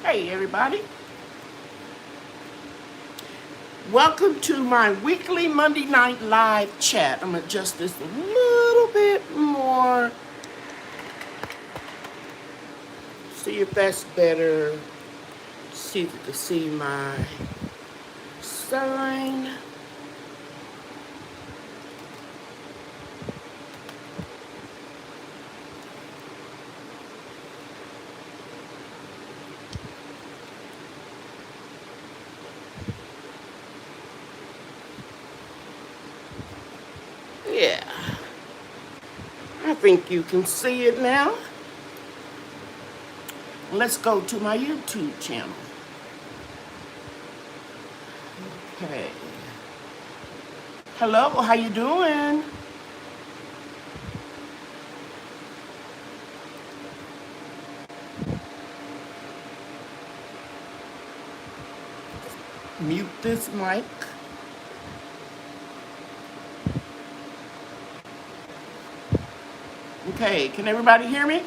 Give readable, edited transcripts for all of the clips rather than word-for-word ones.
Hey everybody, welcome to my weekly Monday night live chat. I'm gonna adjust this a little bit more. See if that's better. See if you can see my sign. Yeah, I think you can see it now. Let's go to my YouTube channel. Okay. Hello, how you doing? Mute this mic. Okay, can everybody hear me?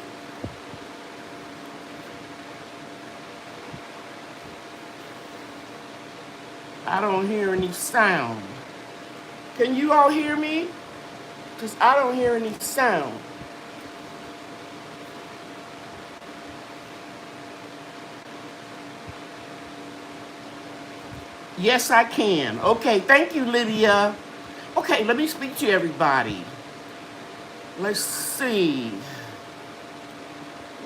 I don't hear any sound. Can you all hear me? Because I don't hear any sound. Yes, I can. Okay, thank you, Lydia. Okay, let me speak to everybody. Let's see.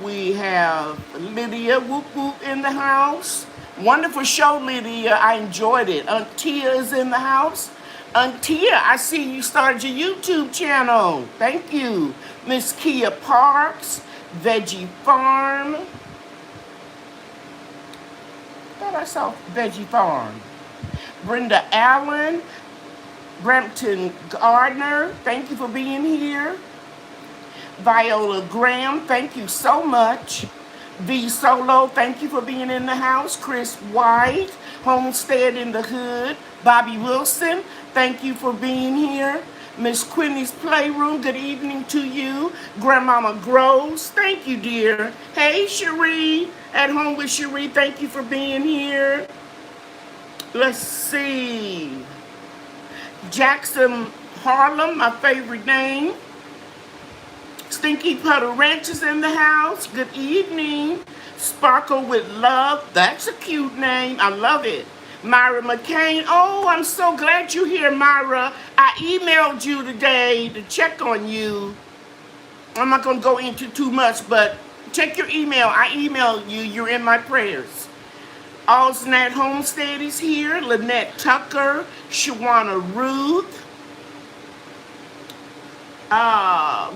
We have Lydia, whoop whoop, in the house. Wonderful show, Lydia. I enjoyed it. Aunt Tia is in the house. Aunt Tia, I see you started your YouTube channel. Thank you. Miss Kia Parks, Veggie Farm. Thought I saw Veggie Farm. Brenda Allen, Brampton Gardner, thank you for being here. Viola Graham, thank you so much. V Solo, thank you for being in the house. Chris White, Homestead in the Hood. Bobby Wilson, thank you for being here. Miss Quinny's Playroom, good evening to you. Grandmama Groves, thank you, dear. Hey, Cherie, at home with Cherie, thank you for being here. Let's see. Jackson Harlem, my favorite name. Stinky Puddle Ranch is in the house. Good evening. Sparkle with Love. That's a cute name. I love it. Myra McCain. Oh, I'm so glad you're here, Myra. I emailed you today to check on you. I'm not going to go into too much, but check your email. I emailed you. You're in my prayers. Allsnat Homestead is here. Lynette Tucker. Shawana Ruth.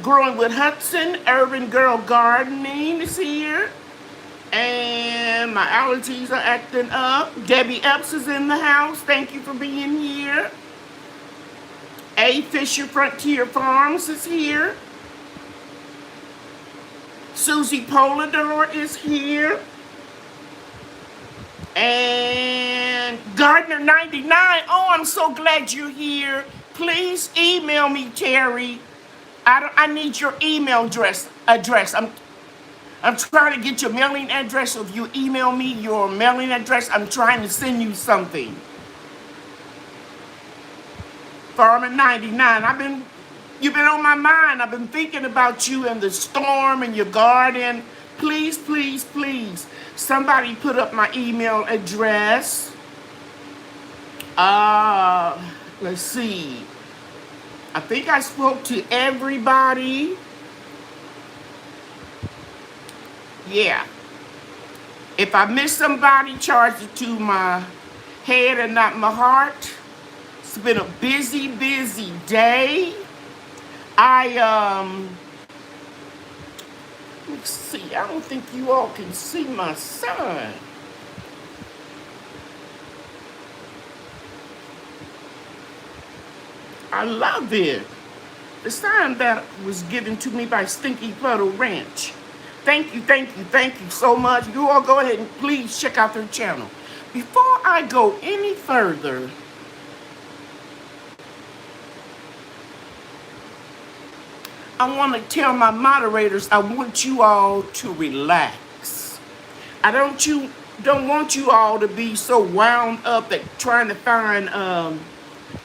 Growing with Hudson. Urban Girl Gardening is here. And my allergies are acting up. Debbie Epps is in the house. Thank you for being here. A. Fisher Frontier Farms is here. Susie Polidor is here. And Gardner 99. Oh, I'm so glad you're here. Please email me, Terry. I need your email address. I'm trying to get your mailing address. So if you email me your mailing address, I'm trying to send you something. Farmer 99. You've been on my mind. I've been thinking about you and the storm and your garden. Please, please, please. Somebody put up my email address. Let's see. I think I spoke to everybody. Yeah. If I miss somebody, charge it to my head and not my heart. It's been a busy, busy day. Let's see, I don't think you all can see my sign. I love it. The sign that was given to me by Stinky Puddle Ranch. Thank you, thank you, thank you so much. You all go ahead and please check out their channel. Before I go any further, I want to tell my moderators I want you all to relax. I don't want you all to be so wound up that trying to find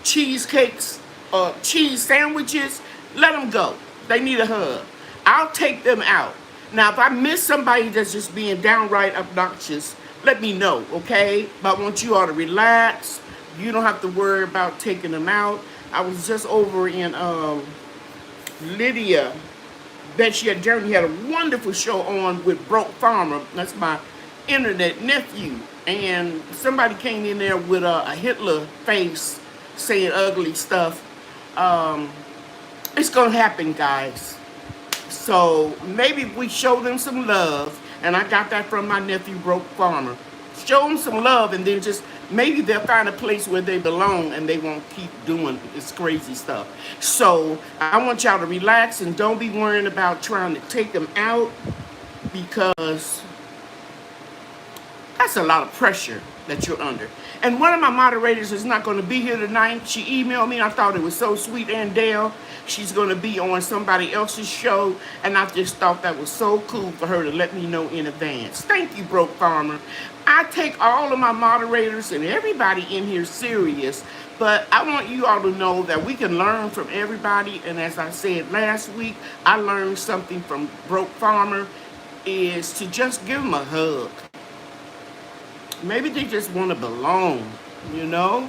cheesecakes or cheese sandwiches. Let them go. They need a hug. I'll take them out. Now, if I miss somebody that's just being downright obnoxious, let me know, okay? But I want you all to relax. You don't have to worry about taking them out. I was just over in Lydia. Bet she had Journey had a wonderful show on with Broke Farmer. That's my internet nephew. And somebody came in there with a Hitler face saying ugly stuff. It's gonna happen, guys. So maybe if we show them some love, and I got that from my nephew Broke Farmer. Show them some love, and then just maybe they'll find a place where they belong, and they won't keep doing this crazy stuff. So I want y'all to relax and don't be worrying about trying to take them out, because that's a lot of pressure that you're under. And one of my moderators is not going to be here tonight. She emailed me. I thought it was so sweet. And Dale, she's going to be on somebody else's show. And I just thought that was so cool for her to let me know in advance. Thank you, Broke Farmer. I take all of my moderators and everybody in here serious. But I want you all to know that we can learn from everybody. And as I said last week, I learned something from Broke Farmer is to just give them a hug. Maybe they just want to belong, you know?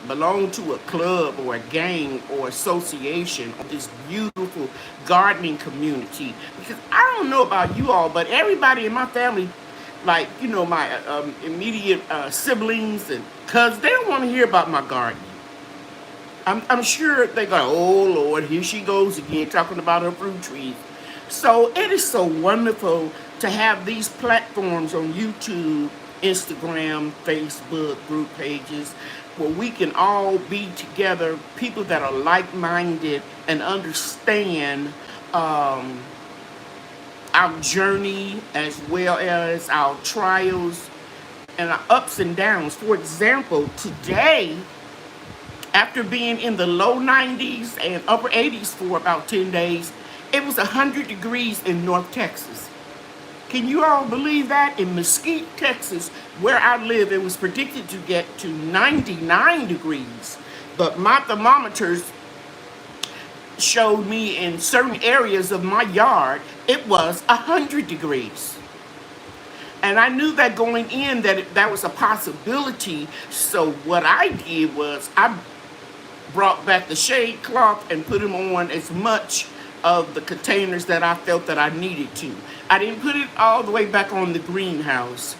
Belong to a club or a gang or association or this beautiful gardening community. Because I don't know about you all, but everybody in my family, like, you know, my immediate siblings and cousins, they don't want to hear about my garden. I'm sure they go, oh, Lord, here she goes again talking about her fruit trees. So it is so wonderful to have these platforms on YouTube, Instagram, Facebook, group pages, where we can all be together, people that are like-minded and understand our journey as well as our trials and our ups and downs. For example, today, after being in the low 90s and upper 80s for about 10 days, it was 100 degrees in North Texas. Can you all believe that? In Mesquite, Texas, where I live, it was predicted to get to 99 degrees. But my thermometers showed me in certain areas of my yard, it was 100 degrees. And I knew that going in that was a possibility. So what I did was I brought back the shade cloth and put them on as much of the containers that I felt that I needed to. I didn't put it all the way back on the greenhouse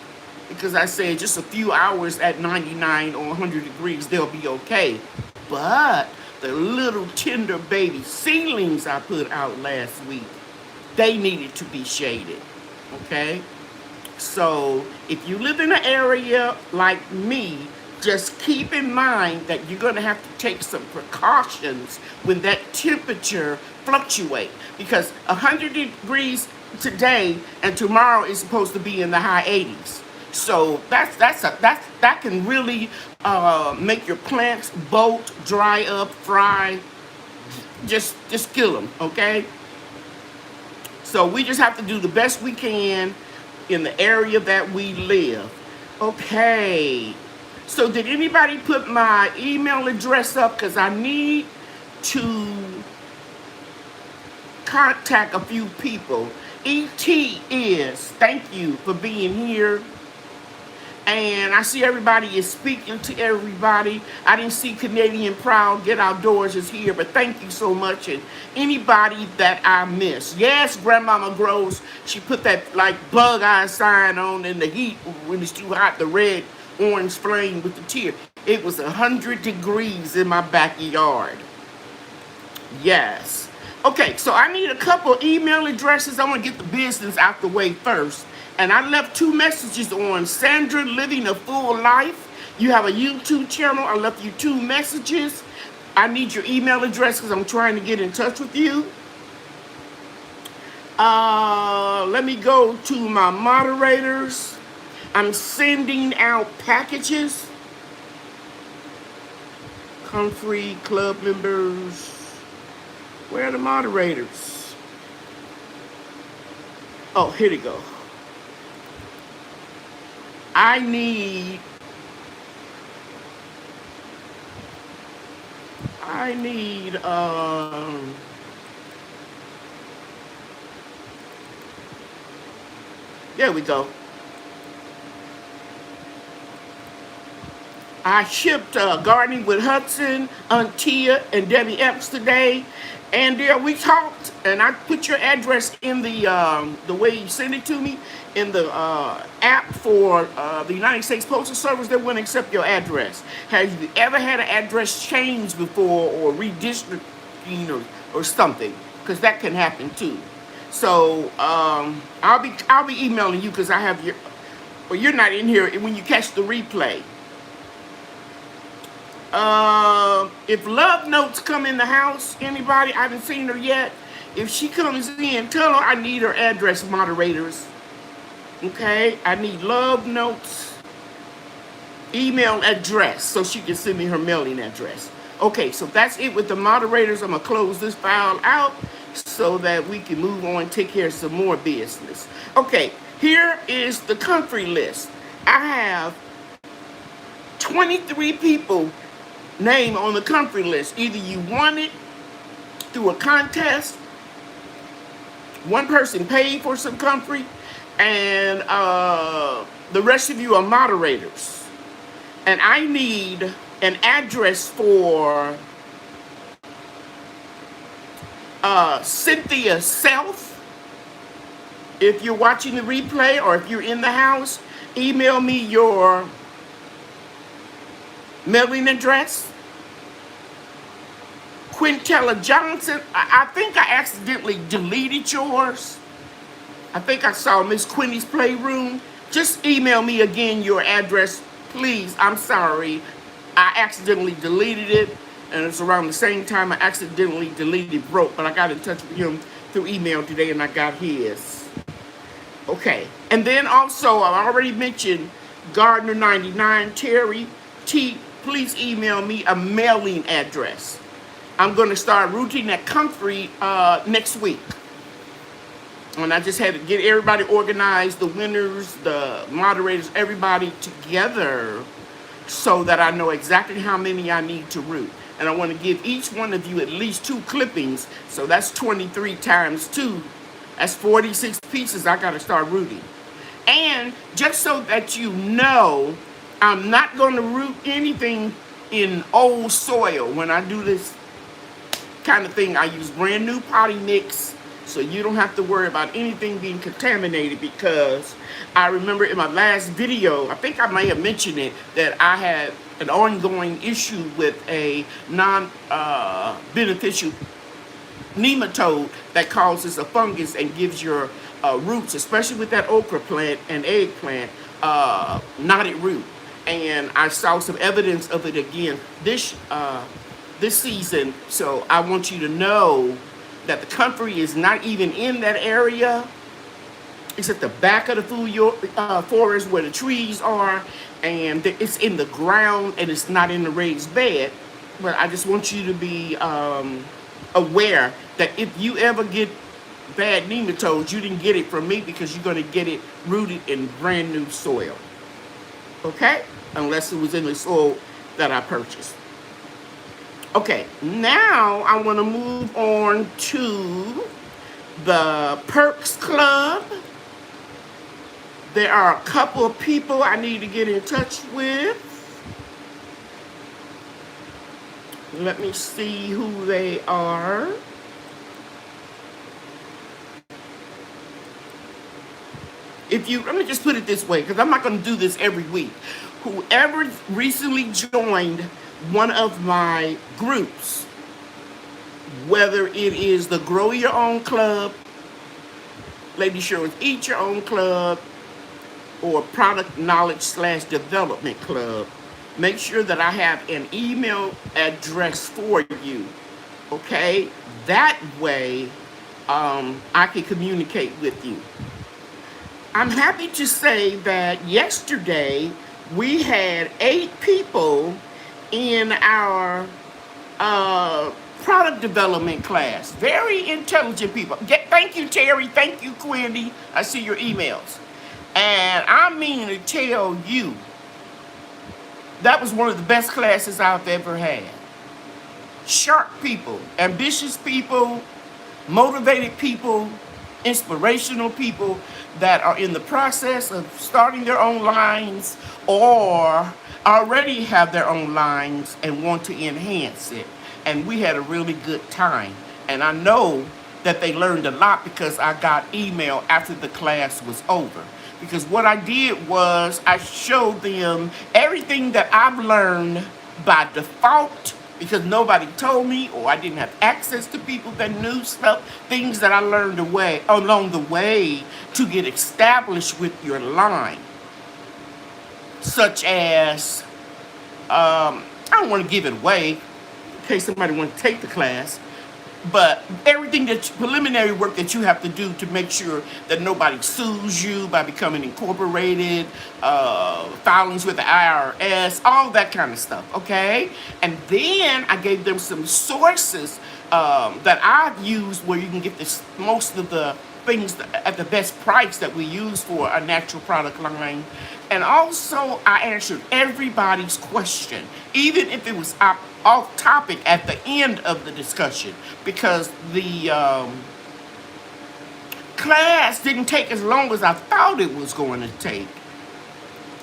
because I said just a few hours at 99 or 100 degrees, they'll be okay. But the little tender baby seedlings I put out last week, they needed to be shaded, okay? So if you live in an area like me, just keep in mind that you're going to have to take some precautions when that temperature fluctuates, because 100 degrees today and tomorrow is supposed to be in the high 80s. So that can really make your plants bolt, dry up, fry, just kill them, okay? So we just have to do the best we can in the area that we live. Okay. So did anybody put my email address up? Because I need to contact a few people. ET is, thank you for being here. And I see everybody is speaking to everybody. I didn't see Canadian Proud Get Outdoors is here, but thank you so much. And anybody that I missed. Yes, Grandmama Grows, she put that like bug eye sign on in the heat when it's too hot, the red orange flame with the tear. It was 100 degrees in my backyard. Yes. Okay, so I need a couple email addresses. I want to get the business out the way first. And I left 2 messages on Sandra Living a Full Life. You have a YouTube channel. I left you 2 messages. I need your email address because I'm trying to get in touch with you. Let me go to my moderators. I'm sending out packages. Comfrey Club members. Where are the moderators? Oh, here they go. I need there we go. I shipped Gardening with Hudson, Aunt Tia, and Debbie Epps today. And there we talked, and I put your address in the way you sent it to me, in the app for the United States Postal Service. They wouldn't accept your address. Have you ever had an address change before, or redistricting, or something? Because that can happen too. So I'll be emailing you, because I have your, well, you're not in here when you catch the replay. If Love Notes come in the house, anybody, I haven't seen her yet. If she comes in, tell her I need her address, moderators. Okay, I need Love Notes email address so she can send me her mailing address. Okay, so that's it with the moderators. I'm gonna close this file out so that we can move on and take care of some more business. Okay, here is the country list. I have 23 people name on the country list. Either you won it through a contest, one person paid for some country, and the rest of you are moderators. And I need an address for Cynthia Self. If you're watching the replay or if you're in the house, email me your mailing address. Quintella Johnson, I think I accidentally deleted yours. I think I saw Miss Quinny's Playroom. Just email me again your address, please. I'm sorry. I accidentally deleted it, and it's around the same time I accidentally deleted Broke, but I got in touch with him through email today, and I got his. Okay, and then also, I already mentioned Gardner 99, Terry T. Please email me a mailing address. I'm going to start routing that country next week. And I just had to get everybody organized, the winners, the moderators, everybody together, so that I know exactly how many I need to route. And I want to give each one of you at least 2 clippings. So that's 23 times 2. That's 46 pieces I got to start routing. And just so that you know, I'm not going to root anything in old soil. When I do this kind of thing, I use brand new potting mix, so you don't have to worry about anything being contaminated, because I remember in my last video, I think I may have mentioned it, that I had an ongoing issue with a non-beneficial nematode that causes a fungus and gives your roots, especially with that okra plant and eggplant, knotted root. And I saw some evidence of it again this season. So I want you to know that the country is not even in that area. It's at the back of the forest where the trees are, and it's in the ground, and it's not in the raised bed. But I just want you to be aware that if you ever get bad nematodes, you didn't get it from me, because you're going to get it rooted in brand new soil. Okay? Unless it was in the soil that I purchased. Okay, now I want to move on to the Perks Club. There are a couple of people I need to get in touch with. Let me see who they are. Let me just put it this way, because I'm not going to do this every week. Whoever recently joined one of my groups, whether it is the Grow Your Own Club, Lady Cheryl's Eat Your Own Club, or Product Knowledge / Development Club, make sure that I have an email address for you, okay? That way, I can communicate with you. I'm happy to say that yesterday we had 8 people in our product development class. Very intelligent people. Thank you, Terry. Thank you, Quindy. I see your emails. And I mean to tell you, that was one of the best classes I've ever had. Sharp people, ambitious people, motivated people, inspirational people that are in the process of starting their own lines or already have their own lines and want to enhance it. And we had a really good time. And I know that they learned a lot because I got email after the class was over. Because what I did was I showed them everything that I've learned by default because nobody told me or I didn't have access to people that knew stuff, things that I learned along the way to get established with your line. Such as, I don't want to give it away in case somebody wants to take the class, but everything preliminary work that you have to do to make sure that nobody sues you by becoming incorporated, filings with the IRS, all that kind of stuff, okay? And then I gave them some sources that I've used where you can get most of the things at the best price that we use for a natural product line. And also I answered everybody's question, even if it was off topic at the end of the discussion, because the class didn't take as long as I thought it was going to take.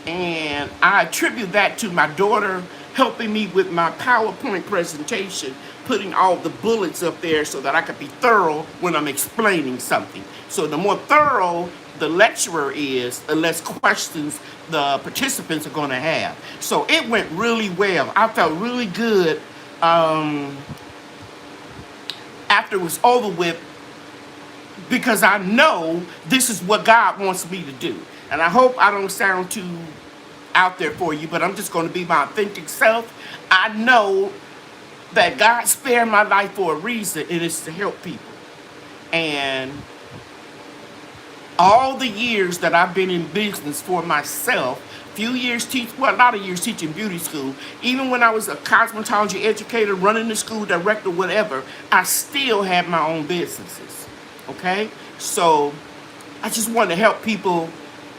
And I attribute that to my daughter helping me with my PowerPoint presentation, putting all the bullets up there so that I could be thorough when I'm explaining something. So the more thorough the lecturer is, the less questions the participants are going to have. So it went really well. I felt really good after it was over with because I know this is what God wants me to do. And I hope I don't sound too out there for you, but I'm just going to be my authentic self. I know that God spared my life for a reason, and it's to help people. And all the years that I've been in business for myself, a lot of years teaching beauty school, even when I was a cosmetology educator, running the school, director, whatever, I still had my own businesses, okay? So I just want to help people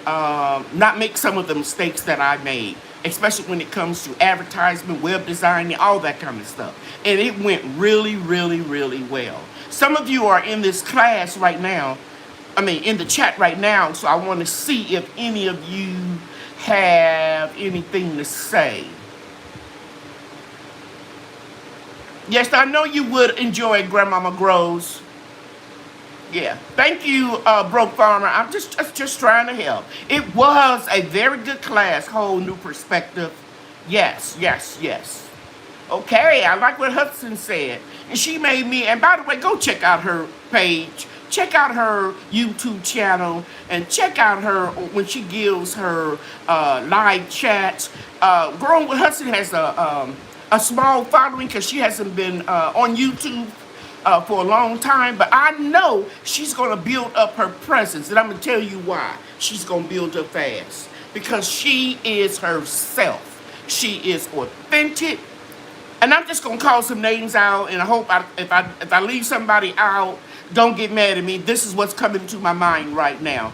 not make some of the mistakes that I made, especially when it comes to advertisement, web designing, all that kind of stuff. And it went really, really, really well. Some of you are in this class right now, in the chat right now, so I want to see if any of you have anything to say. Yes, I know you would enjoy Grandmama Grows. Yeah, thank you, Broke Farmer. I'm just trying to help. It was a very good class, whole new perspective. Yes, yes, yes. Okay, I like what Hudson said. And she made me, and by the way, go check out her page. Check out her YouTube channel and check out her when she gives her live chats. Growing with Hudson has a small following because she hasn't been on YouTube for a long time, but I know she's going to build up her presence, and I'm going to tell you why she's going to build up fast. Because she is herself. She is authentic. And I'm just going to call some names out, and I hope if I leave somebody out, don't get mad at me. This is what's coming to my mind right now.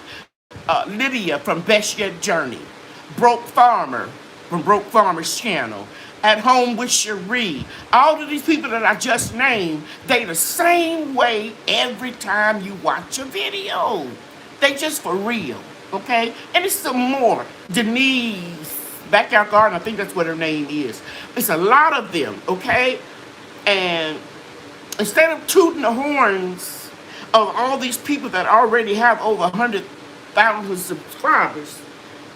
Lydia from Best Yet Journey. Broke Farmer from Broke Farmer's channel. At Home with Cheryl. All of these people that I just named, they the same way every time you watch a video. They just for real, okay? And it's some more. Denise, Backyard Garden, I think that's what her name is. It's a lot of them, okay? And instead of tooting the horns of all these people that already have over 100,000 subscribers,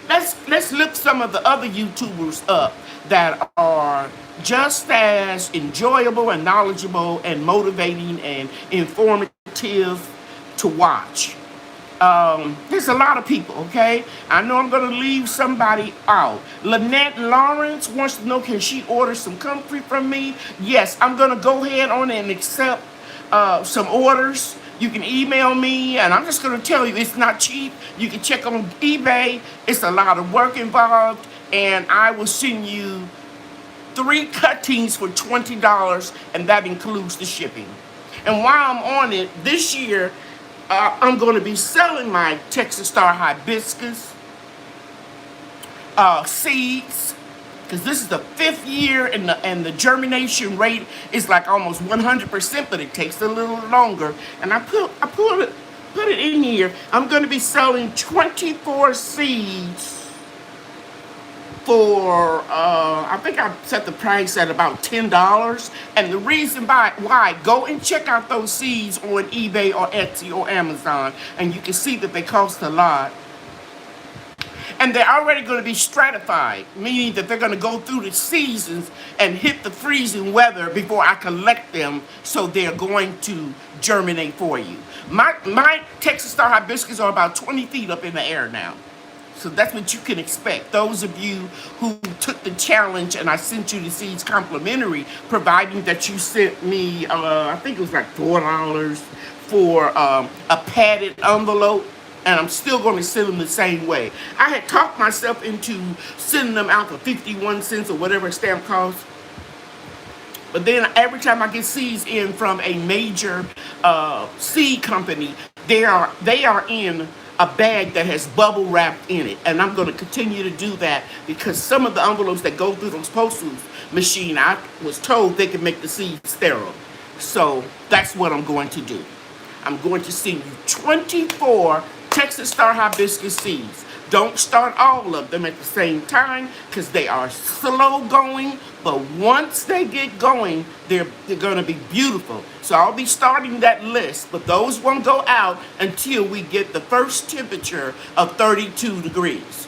let's look some of the other YouTubers up that are just as enjoyable and knowledgeable and motivating and informative to watch. There's a lot of people, okay? I know I'm going to leave somebody out. Lynette Lawrence wants to know, can she order some comfrey from me? Yes, I'm going to go ahead on and accept some orders. You can email me, and I'm just going to tell you, it's not cheap. You can check on eBay. It's a lot of work involved, and I will send you 3 cuttings for $20, and that includes the shipping. And while I'm on it, this year, I'm going to be selling my Texas Star Hibiscus seeds, because this is the 5th year, and the germination rate is like almost 100%, but it takes a little longer. And I put it in here. I'm going to be selling 24 seeds for I think I set the price at about $10. And the reason why, go and check out those seeds on eBay or Etsy or Amazon, and you can see that they cost a lot. And they're already going to be stratified, meaning that they're going to go through the seasons and hit the freezing weather before I collect them, so they're going to germinate for you. My Texas Star Hibiscus are about 20 feet up in the air now. So that's what you can expect. Those of you who took the challenge and I sent you the seeds complimentary, providing that you sent me, I think it was like $4 for a padded envelope, and I'm still going to send them the same way. I had talked myself into sending them out for 51 cents or whatever a stamp costs. But then every time I get seeds in from a major seed company, they are in a bag that has bubble wrapped in it. And I'm going to continue to do that, because some of the envelopes that go through those postal machine, I was told they can make the seeds sterile. So that's what I'm going to do. I'm going to send you 24 Texas Star Hibiscus seeds. Don't start all of them at the same time, because they are slow going, but once they get going, they're going to be beautiful. So I'll be starting that list, but those won't go out until we get the first temperature of 32 degrees.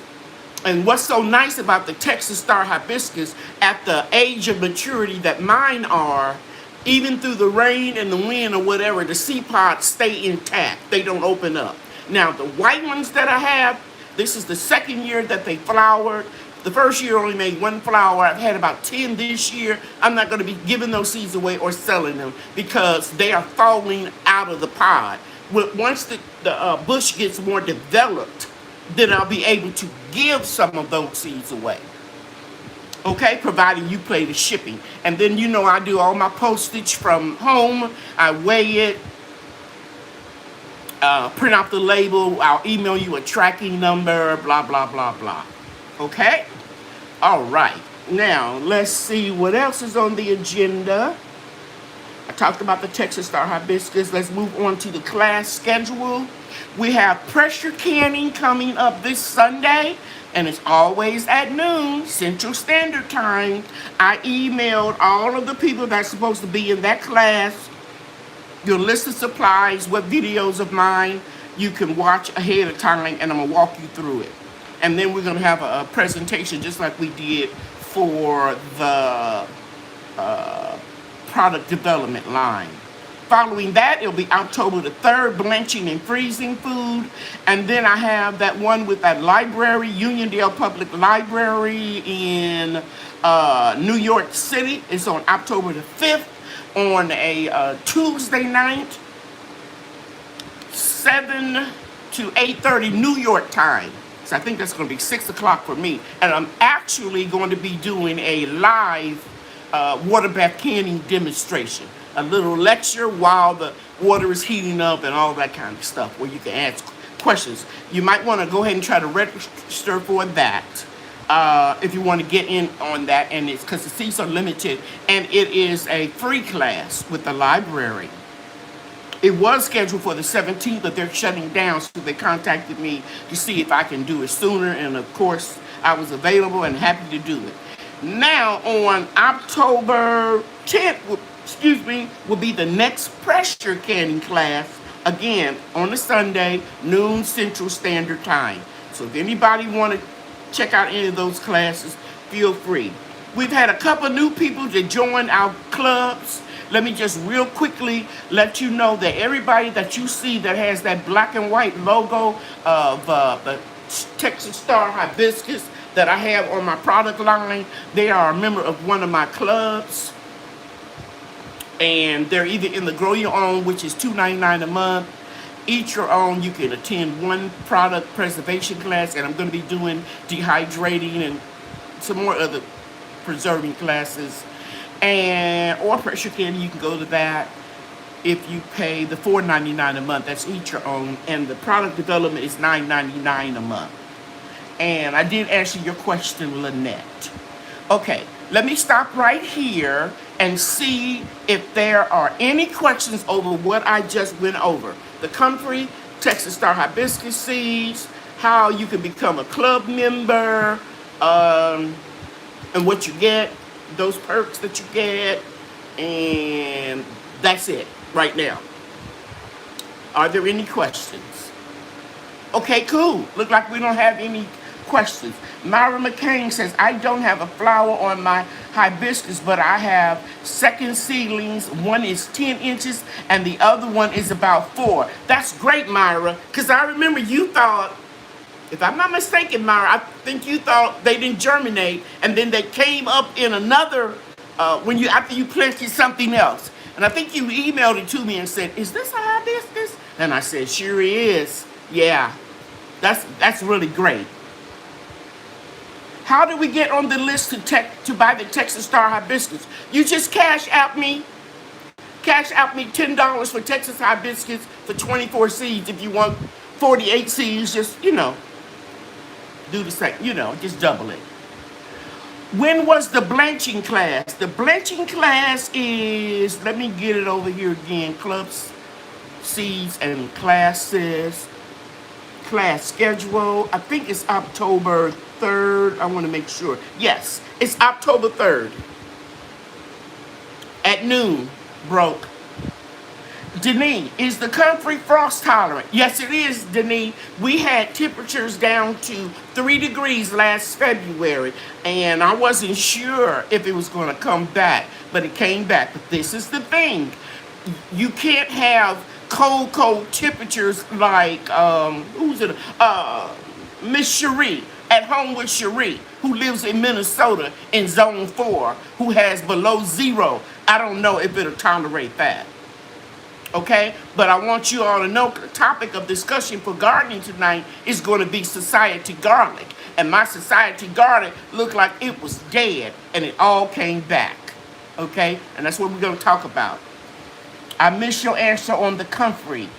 And what's so nice about the Texas Star Hibiscus, at the age of maturity that mine are, even through the rain and the wind or whatever, the seed pods stay intact. They don't open up. Now, the white ones that I have, this is the 2nd year that they flowered. The 1st year only made 1 flower. I've had about 10 this year. I'm not going to be giving those seeds away or selling them, because they are falling out of the pod. Once the bush gets more developed, then I'll be able to give some of those seeds away. Okay, providing you pay the shipping. And then, you know, I do all my postage from home. I weigh it, print out the label. I'll email you a tracking number, blah, blah, blah, blah. Okay? All right. Now, let's see what else is on the agenda. I talked about the Texas Star Hibiscus. Let's move on to the class schedule. We have pressure canning coming up this Sunday, and it's always at noon, Central Standard Time. I emailed all of the people that's supposed to be in that class your list of supplies, what videos of mine you can watch ahead of time, and I'm going to walk you through it. And then we're going to have a presentation just like we did for the product development line. Following that, it'll be October the 3rd, blanching and freezing food. And then I have that one with that library, Uniondale Public Library in New York City. It's on October the 5th on a Tuesday night, 7 to 8:30 New York time. So I think that's going to be 6 o'clock for me. And I'm actually going to be doing a live water bath canning demonstration. A little lecture while the water is heating up and all that kind of stuff, where you can ask questions. You might want to go ahead and try to register for that if you want to get in on that. And it's because the seats are limited, and it is a free class with the library. It was scheduled for the 17th, but they're shutting down, so they contacted me to see if I can do it sooner. And of course, I was available and happy to do it. Now, on October 10th, will be the next pressure canning class, again, on a Sunday, noon Central Standard Time. So if anybody want to check out any of those classes, feel free. We've had a couple new people to join our clubs. Let me just real quickly let you know that everybody that you see that has that black and white logo of the Texas Star Hibiscus that I have on my product line, they are a member of one of my clubs. And they're either in the Grow Your Own, which is $2.99 a month. Eat Your Own, you can attend one product preservation class, and I'm going to be doing dehydrating and some more other preserving classes. Or pressure canning, you can go to that. if you pay the $4.99 a month. That's each your own, and the product development is $9.99 a month. And I did answer your question, Lynette. Okay, let me stop right here and see if there are any questions over what I just went over. The comfrey, Texas Star Hibiscus seeds, how you can become a club member, and what you get, those perks that you get, and that's it right now. Are there any questions? Okay, cool. Look like we don't have any questions. Myra McCain says, I don't have a flower on my hibiscus, but I have second seedlings. One is 10 inches and the other one is about 4. That's great, Myra, because I remember you thought, if I'm not mistaken, Myra, I think you thought they didn't germinate, and then they came up in another, after you planted something else. And I think you emailed it to me and said, is this a hibiscus? And I said, sure is. Yeah, that's really great. How do we get on the list to buy the Texas Star Hibiscus? You just cash out me $10 for Texas Hibiscus for 24 seeds. If you want 48 seeds, just, do the same, just double it. When was the blanching class? The blanching class is, let me get it over here again, clubs, seeds, and classes. Class schedule, I think it's October 3rd. I want to make sure. Yes, it's October 3rd at noon. Broke. Denise, is the comfrey frost tolerant? Yes, it is, Denise. We had temperatures down to 3 degrees last February, and I wasn't sure if it was going to come back, but it came back. But this is the thing. You can't have cold temperatures like, Miss Cherie, at home with Cherie, who lives in Minnesota in zone 4, who has below 0. I don't know if it'll tolerate that. Okay, but I want you all to know the topic of discussion for gardening tonight is going to be society garlic. And my society garlic looked like it was dead, and it all came back. Okay, and that's what we're going to talk about. I missed your answer on the comfrey.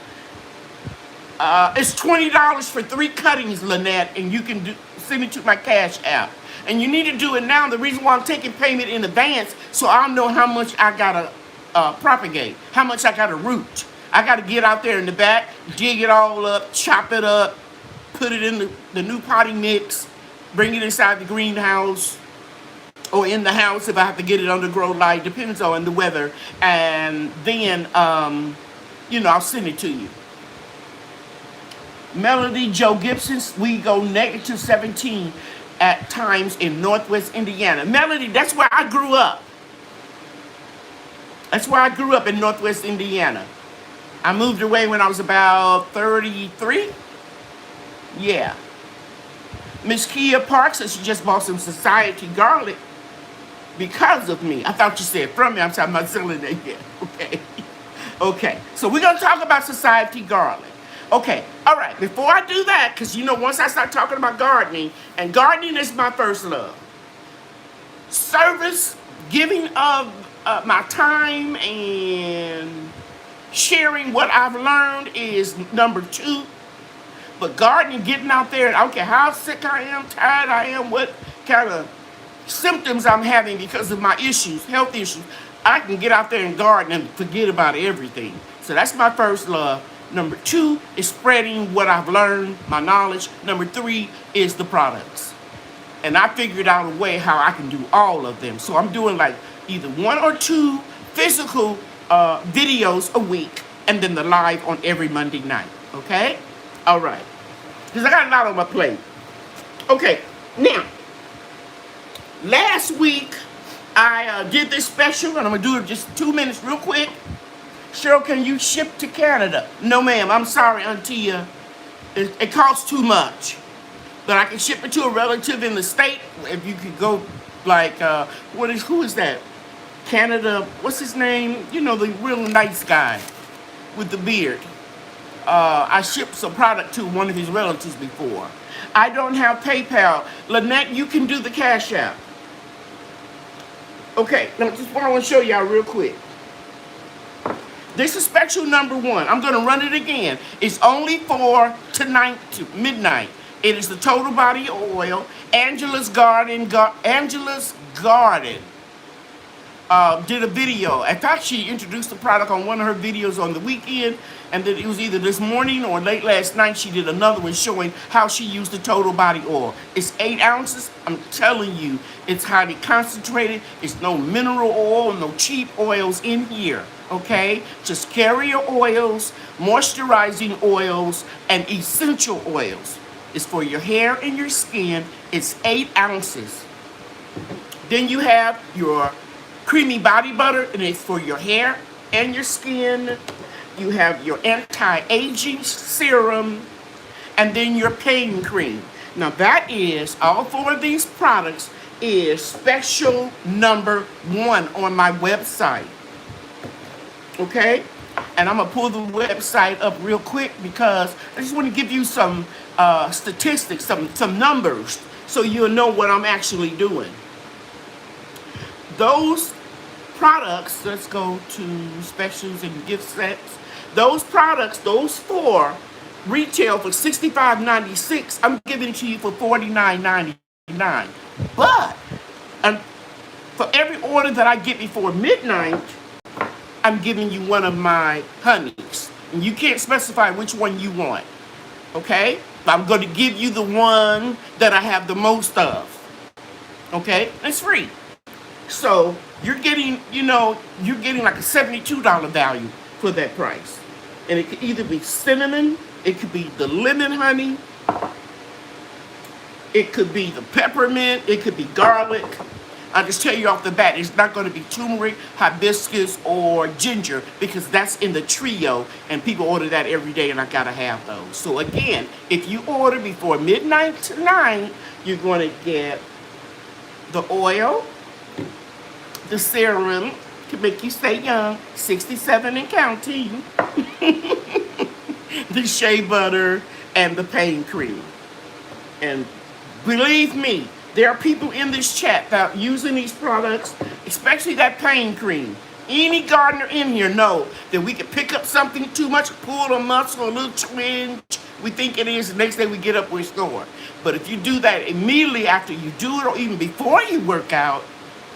It's $20 for 3 cuttings, Lynette, and you can send it to my Cash App. And you need to do it now. The reason why I'm taking payment in advance, so I'll know how much I gotta propagate, how much I gotta root. I gotta get out there in the back, dig it all up, chop it up, put it in the new potting mix, bring it inside the greenhouse, or in the house if I have to get it under grow light, depends on the weather, and then, I'll send it to you. Melody Joe Gibson, we go negative 17 at times in Northwest Indiana. Melody, that's where I grew up. That's where I grew up, in Northwest Indiana. I moved away when I was about 33. Yeah. Miss Kia Park says she just bought some society garlic because of me. I thought you said from me. I'm talking about selling it yet. Okay. Okay. So we're going to talk about society garlic. Okay. All right. Before I do that, because, once I start talking about gardening, and gardening is my first love. Service, giving of my time and sharing what I've learned is number 2. But gardening, getting out there, I don't care how sick I am, tired I am, what kind of symptoms I'm having because of my issues, health issues, I can get out there and garden and forget about everything. So that's my first love. Number 2 is spreading what I've learned, my knowledge. Number 3 is the products. And I figured out a way how I can do all of them. So I'm doing like either 1 or 2 physical videos a week, and then the live on every Monday night. Okay? All right. Because I got a lot on my plate. Okay. Now, last week I did this special, and I'm going to do it just 2 minutes real quick. Cheryl, can you ship to Canada? No, ma'am. I'm sorry, Auntie. It costs too much. But I can ship it to a relative in the state. If you could go, like, who is that? Canada, what's his name? The real nice guy with the beard. I shipped some product to one of his relatives before. I don't have PayPal. Lynette, you can do the Cash App. Okay, now just what I want to show y'all real quick. This is special number 1. I'm going to run it again. It's only for tonight to midnight. It is the total body oil. Angela's Garden did a video. In fact, she introduced the product on one of her videos on the weekend, and then it was either this morning or late last night she did another one showing how she used the total body oil. It's 8 ounces. I'm telling you, it's highly concentrated. It's no mineral oil, no cheap oils in here, okay? Just carrier oils, moisturizing oils, and essential oils. It's for your hair and your skin. It's 8 ounces. Then you have your creamy body butter, and it's for your hair and your skin. You have your anti-aging serum, and then your pain cream. Now that is, all 4 of these products is special number 1 on my website. Okay? And I'm going to pull the website up real quick because I just want to give you some statistics, some numbers, so you'll know what I'm actually doing. Those products, let's go to specials and gift sets. Those products, those 4, retail for $65.96. I'm giving it to you for $49.99. But for every order that I get before midnight, I'm giving you one of my honeys. And you can't specify which one you want. Okay? I'm going to give you the one that I have the most of. Okay? It's free. So you're getting, you're getting like a $72 value for that price. And it could either be cinnamon, it could be the lemon honey, it could be the peppermint, it could be garlic. I'll just tell you off the bat, it's not going to be turmeric, hibiscus, or ginger, because that's in the trio, and people order that every day, and I gotta have those. So again, if you order before midnight tonight, you're going to get the oil, the serum, to make you stay young, 67 and counting, the shea butter, and the pain cream. And believe me, there are people in this chat that are using these products, especially that pain cream. Any gardener in here know that we can pick up something too much, pull a muscle, a little twinge. We think it is, the next day we get up, we're sore. But if you do that immediately after you do it, or even before you work out,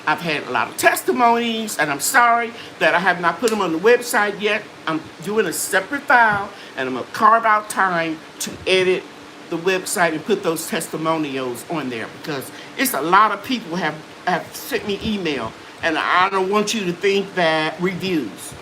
I've had a lot of testimonies, and I'm sorry that I have not put them on the website yet. I'm doing a separate file, and I'm going to carve out time to edit the website and put those testimonials on there, because it's a lot of people have sent me email, and I don't want you to think that reviews.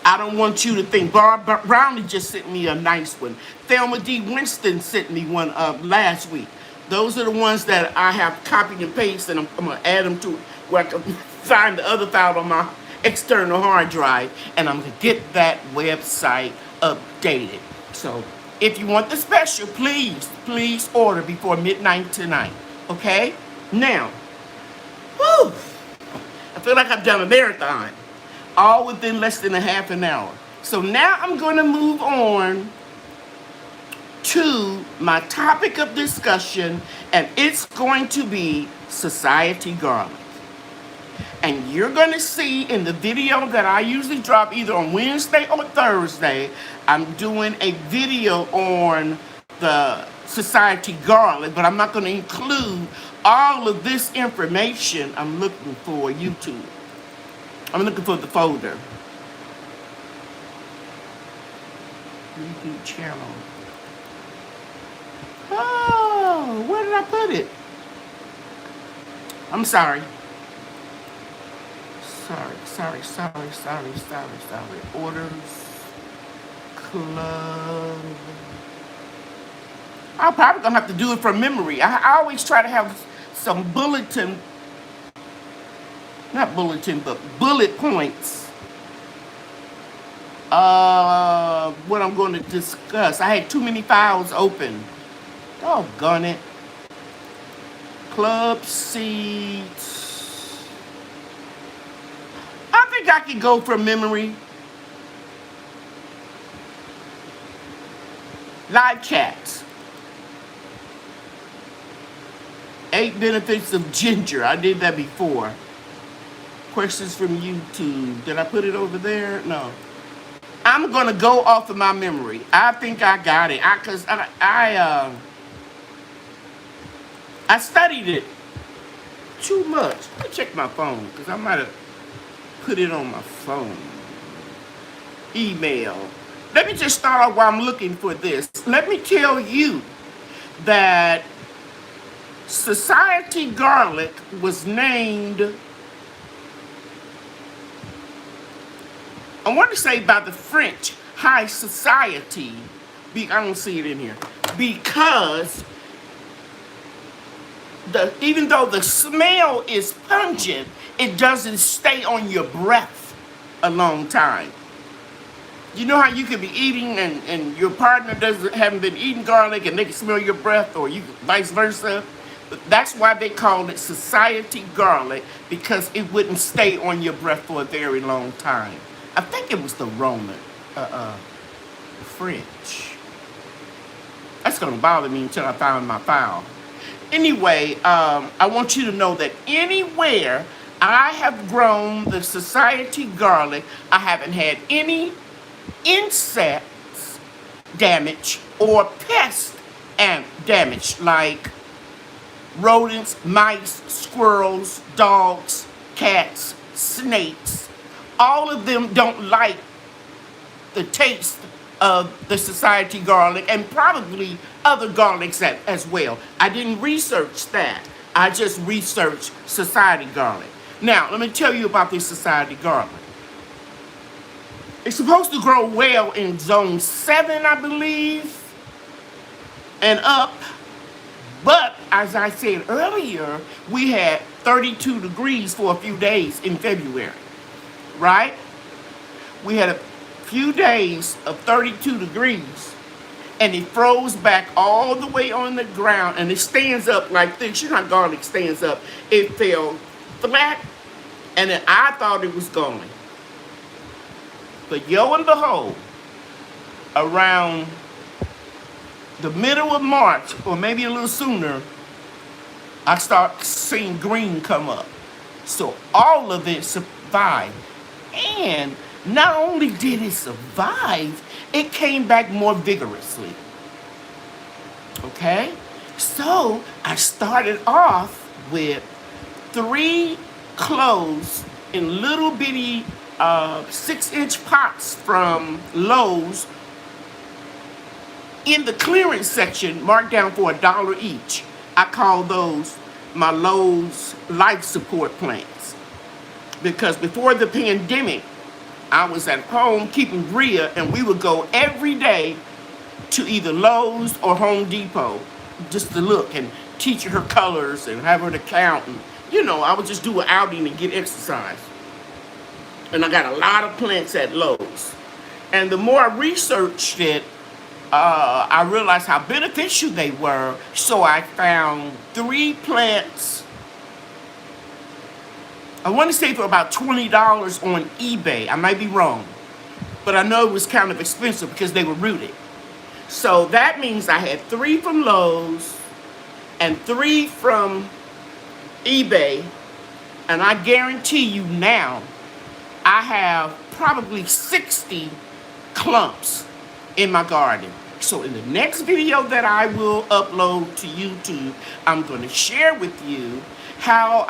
I don't want you to think. Barbara Brownlee just sent me a nice one. Thelma D. Winston sent me one last week. Those are the ones that I have copied and pasted, and I'm going to add them to where I can find the other file on my external hard drive, and I'm going to get that website updated. So if you want the special, please order before midnight tonight. Okay? Now, whew, I feel like I've done a marathon, all within less than a half an hour. So now I'm going to move on to my topic of discussion, and it's going to be society garlic. And you're going to see in the video that I usually drop either on Wednesday or Thursday, I'm doing a video on the society garlic, but I'm not going to include all of this information. I'm looking for YouTube. I'm looking for the folder. Cheryl. Oh, where did I put it? I'm sorry. Sorry. Orders. Club. I'm probably going to have to do it from memory. I always try to have some bullet points. What I'm going to discuss. I had too many files open. Doggone it. Club seeds. I think I could go from memory. Live chats. 8 benefits of ginger. I did that before. questions from YouTube. Did I put it over there? No. I'm gonna go off of my memory. I think I got it. I studied it too much. Let me check my phone because I might have put it on my phone. Email. Let me just start off while I'm looking for this. Let me tell you that Society garlic was named, I want to say, by the French High Society. I don't see it in here. Because even though the smell is pungent, it doesn't stay on your breath a long time. You know how you could be eating and your partner haven't been eating garlic and they can smell your breath, or you vice versa? That's why they called it Society garlic, because it wouldn't stay on your breath for a very long time. I think it was the Roman, French. That's gonna bother me until I find my file. Anyway, I want you to know that anywhere I have grown the Society garlic, I haven't had any insects damage or pest damage, like rodents, mice, squirrels, dogs, cats, snakes. All of them don't like the taste of the Society garlic, and probably other garlics as well. I didn't research that. I just researched Society garlic. Now, let me tell you about this Society garlic. It's supposed to grow well in zone 7, I believe, and up. But, as I said earlier, we had 32 degrees for a few days in February, right? We had a few days of 32 degrees, and it froze back all the way on the ground, and it stands up like this. You know how garlic stands up. It fell flat, and then I thought it was going. But yo and behold, around the middle of March, or maybe a little sooner, I start seeing green come up. So all of it survived. And not only did it survive, it came back more vigorously. Okay? So I started off with 3 cloves in little bitty 6-inch pots from Lowe's in the clearance section, marked down for $1 each. I call those my Lowe's life support plants, because before the pandemic, I was at home keeping Bria, and we would go every day to either Lowe's or Home Depot just to look and teach her colors and have her to count. And, you know, I would just do an outing and get exercise. And I got a lot of plants at Lowe's. And the more I researched it, I realized how beneficial they were. So I found 3 plants, I want to say for about $20 on eBay. I might be wrong, but I know it was kind of expensive because they were rooted. So that means I had 3 from Lowe's and 3 from eBay. And I guarantee you now, I have probably 60 clumps in my garden. So in the next video that I will upload to YouTube, I'm going to share with you how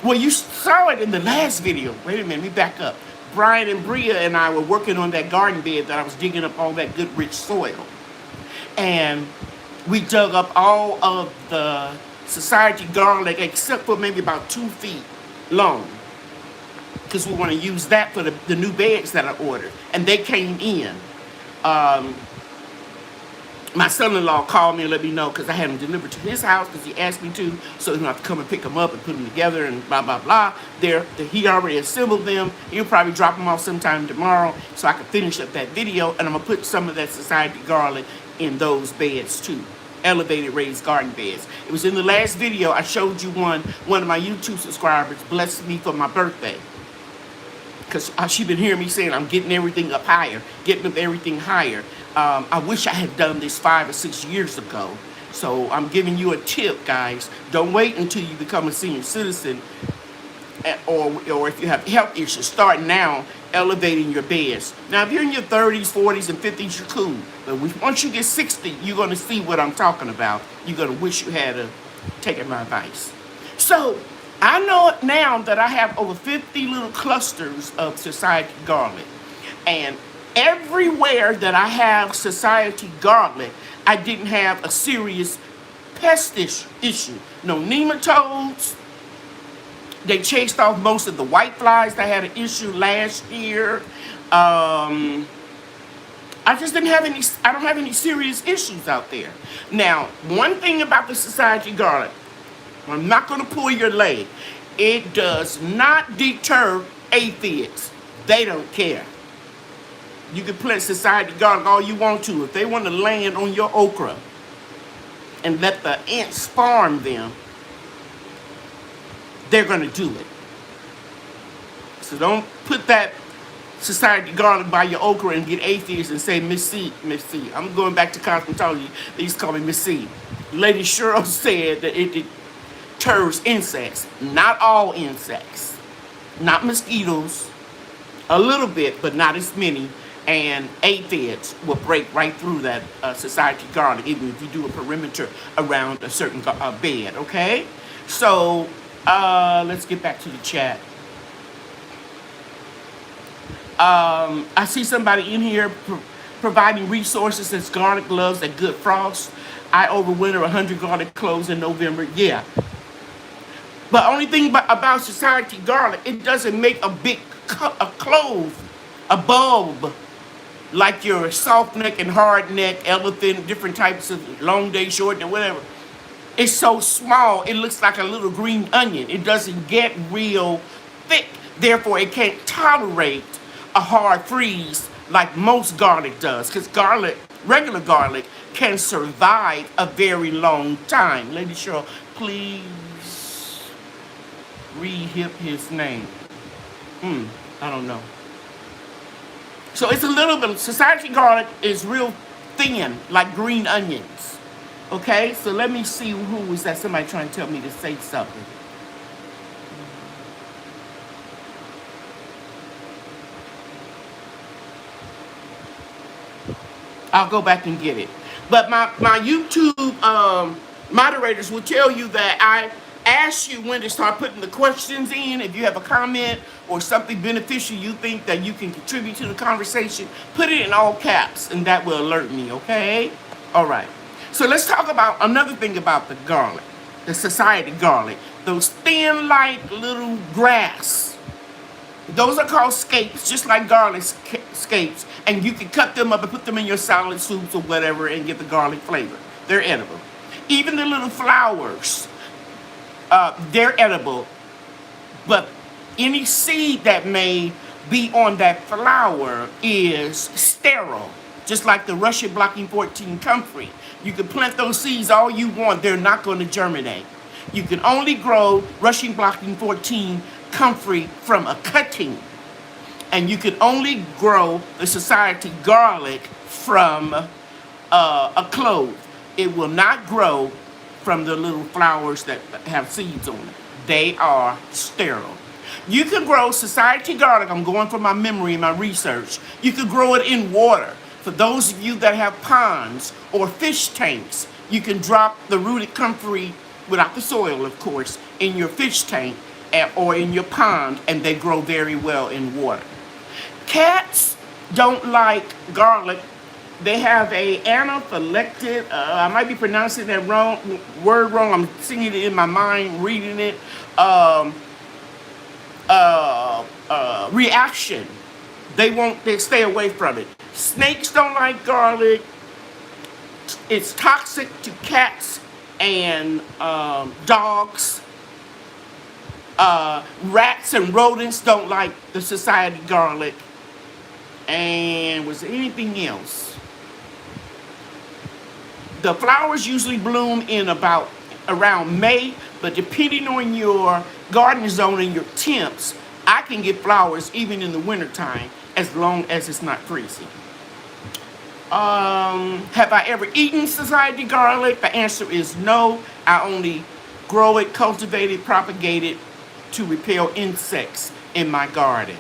well, you saw it in the last video. Wait a minute, let me back up. Brian and Bria and I were working on that garden bed that I was digging up all that good rich soil. And we dug up all of the Society garlic except for maybe about 2 feet long, because we want to use that for the new beds that I ordered. And they came in. My son-in-law called me and let me know, because I had them delivered to his house because he asked me to, so he don't have to come and pick them up and put them together and blah, blah, blah. He already assembled them. He'll probably drop them off sometime tomorrow so I can finish up that video, and I'm going to put some of that Society garlic in those beds too. Elevated raised garden beds. It was in the last video. I showed you one of my YouTube subscribers blessed me for my birthday, because she's been hearing me saying I'm getting everything up higher, getting up everything higher. I wish I had done this 5 or 6 years ago. So I'm giving you a tip, guys. Don't wait until you become a senior citizen. or if you have health issues, start now elevating your beds. Now, if you're in your 30s, 40s, and 50s, you're cool. But once you get 60, you're going to see what I'm talking about. You're going to wish you had taken my advice. So, I know now that I have over 50 little clusters of society garlic. And everywhere that I have society garlic, I didn't have a serious pest issue. No nematodes. They chased off most of the white flies that had an issue last year. I just didn't have any, I don't have any serious issues out there. Now, one thing about the society garlic, I'm not going to pull your leg. It does not deter aphids. They don't care. You can plant society garlic all you want to. If they want to land on your okra and let the ants farm them, they're going to do it. So don't put that society garlic by your okra and get aphids and say, Miss C, Miss C. I'm going back to cosmetology. They used to call me Miss C. Lady Cheryl said that it deters insects. Not all insects. Not mosquitoes. A little bit, but not as many. And aphids will break right through that society garlic, even if you do a perimeter around a certain bed, okay? So, let's get back to the chat. I see somebody in here providing resources as garlic gloves at Good Frost. I overwinter 100 garlic cloves in November. Yeah. But only thing about society garlic, it doesn't make a big clove, a bulb, like your soft neck and hard neck, elephant, different types of long day, short day, whatever. It's so small, it looks like a little green onion. It doesn't get real thick. Therefore, it can't tolerate a hard freeze like most garlic does. Because garlic, regular garlic, can survive a very long time. Lady Cheryl, please re-hip his name. I don't know. So it's a little bit, society garlic is real thin, like green onions. Okay, so let me see who was that. Somebody trying to tell me to say something. I'll go back and get it. But my YouTube moderators will tell you that I ask you when to start putting the questions in. If you have a comment or something beneficial you think that you can contribute to the conversation, put it in all caps and that will alert me, okay? All right. So let's talk about another thing about the garlic, the society garlic. Those thin, like little grass. Those are called scapes, just like garlic scapes. And you can cut them up and put them in your salad soups or whatever and get the garlic flavor. They're edible. Even the little flowers, they're edible. But any seed that may be on that flower is sterile. Just like the Russian blocking 14 comfrey. You can plant those seeds all you want. They're not going to germinate. You can only grow Russian blocking 14 comfrey from a cutting. And you can only grow the society garlic from a clove. It will not grow from the little flowers that have seeds on it. They are sterile. You can grow society garlic. I'm going from my memory and my research. You can grow it in water. For those of you that have ponds or fish tanks, you can drop the rooted comfrey, without the soil of course, in your fish tank or in your pond, and they grow very well in water. Cats don't like garlic. They have a anaphylactic, I might be pronouncing that word wrong. I'm seeing it in my mind, reading it. Reaction. They stay away from it. Snakes don't like garlic. It's toxic to cats and dogs. Rats and rodents don't like the society garlic. And was there anything else? The flowers usually bloom in around May, but depending on your garden zone and your temps, I can get flowers even in the wintertime as long as it's not freezing. Have I ever eaten society garlic? The answer is no. I only grow it, cultivate it, propagate it, to repel insects in my garden.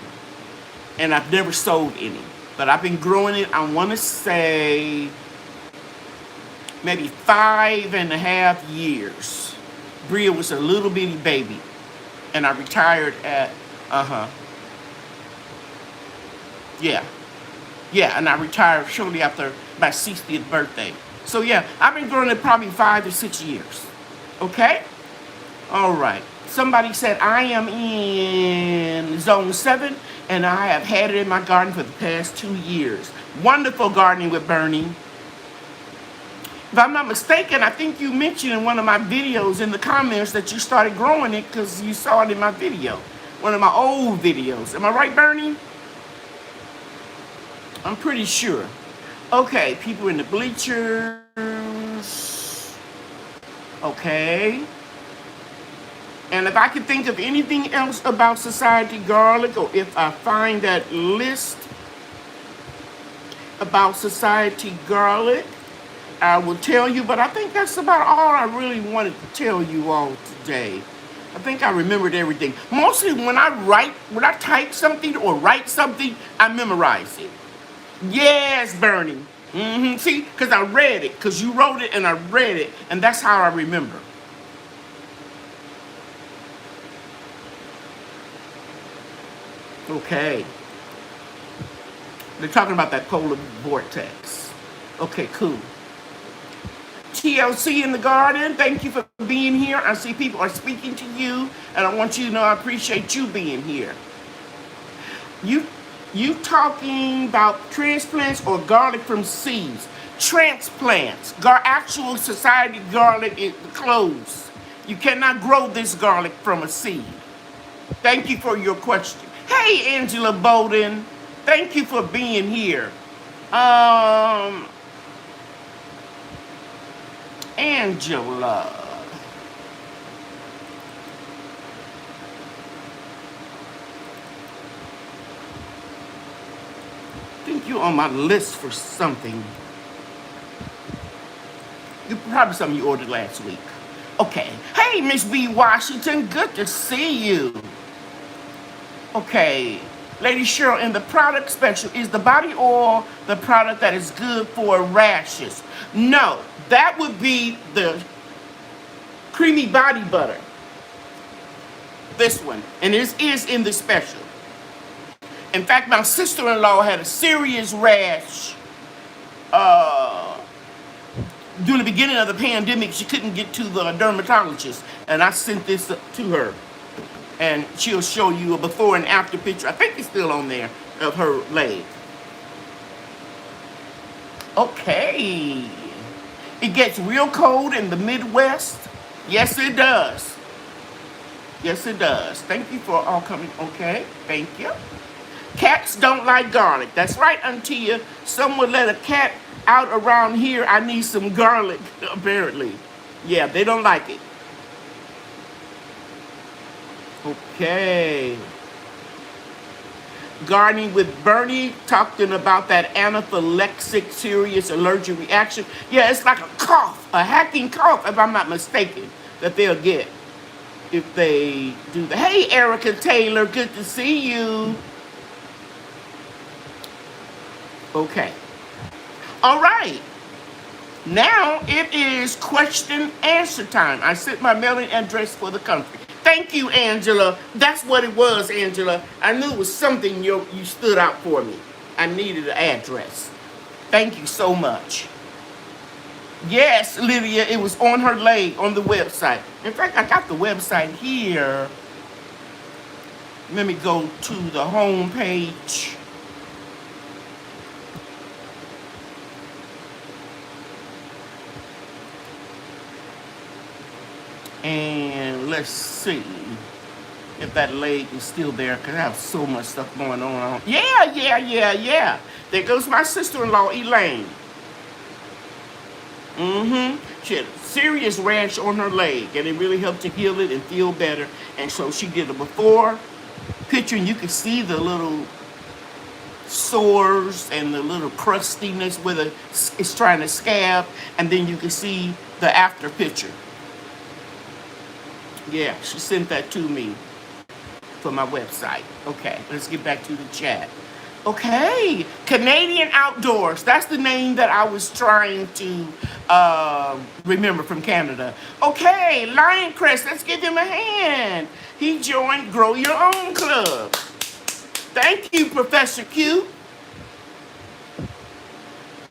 And I've never sold any. But I've been growing it, I want to say, maybe 5.5 years. Bria was a little bitty baby. And I retired at, yeah. Yeah, and I retired shortly after my 60th birthday. So yeah, I've been growing it probably 5 to 6 years. Okay? All right. Somebody said I am in zone 7 and I have had it in my garden for the past 2 years. Wonderful gardening with Bernie. If I'm not mistaken, I think you mentioned in one of my videos in the comments that you started growing it because you saw it in my video. One of my old videos. Am I right, Bernie? I'm pretty sure. Okay, people in the bleachers. Okay. And if I can think of anything else about Society Garlic, or if I find that list about Society Garlic, I will tell you. But I think that's about all I really wanted to tell you all today. I think I remembered everything. Mostly when I type something or write something, I memorize it. Yes, Bernie. See, because I read it, because you wrote it and I read it, and that's how I remember. Okay. They're talking about that polar vortex. Okay, cool. TLC in the garden, thank you for being here. I see people are speaking to you, and I want you to know I appreciate you being here. You talking about transplants or garlic from seeds? Transplants. Actual Society garlic is closed. You cannot grow this garlic from a seed. Thank you for your question. Hey, Angela Bowden. Thank you for being here. Angela. I think you're on my list for something. Probably something you ordered last week. Okay. Hey, Miss B. Washington. Good to see you. Okay. Lady Cheryl, in the product special, is the body oil the product that is good for rashes? No. That would be the creamy body butter. This one. And this is in the special. In fact, my sister-in-law had a serious rash during the beginning of the pandemic. She couldn't get to the dermatologist, and I sent this to her. And she'll show you a before and after picture. I think it's still on there of her leg. Okay. It gets real cold in the Midwest. Yes, it does. Yes, it does. Thank you for all coming. Okay, thank you. Cats don't like garlic. That's right, Auntia. Someone let a cat out around here. I need some garlic, apparently. Yeah, they don't like it. Okay. Gardening with Bernie, talking about that anaphylaxis serious allergic reaction. Yeah, it's like a cough, a hacking cough, if I'm not mistaken, that they'll get if they do that. Hey, Erica Taylor, good to see you. Okay. All right. Now it is question answer time. I sent my mailing address for the country. Thank you, Angela. That's what it was, Angela. I knew it was something you stood out for me. I needed an address. Thank you so much. Yes, Lydia, it was on her leg on the website. In fact, I got the website here. Let me go to the home page. And let's see if that leg is still there, because I have so much stuff going on. Yeah. There goes my sister-in-law, Elaine. She had a serious rash on her leg, and it really helped to heal it and feel better. And so she did a before picture, and you can see the little sores and the little crustiness where it's trying to scab, and then you can see the after picture. Yeah, she sent that to me. for my website. Okay, let's get back to the chat. Okay, Canadian Outdoors. That's the name that I was trying to remember from Canada. Okay, Lioncrest, let's give him a hand. He joined Grow Your Own Club. Thank you, Professor Q.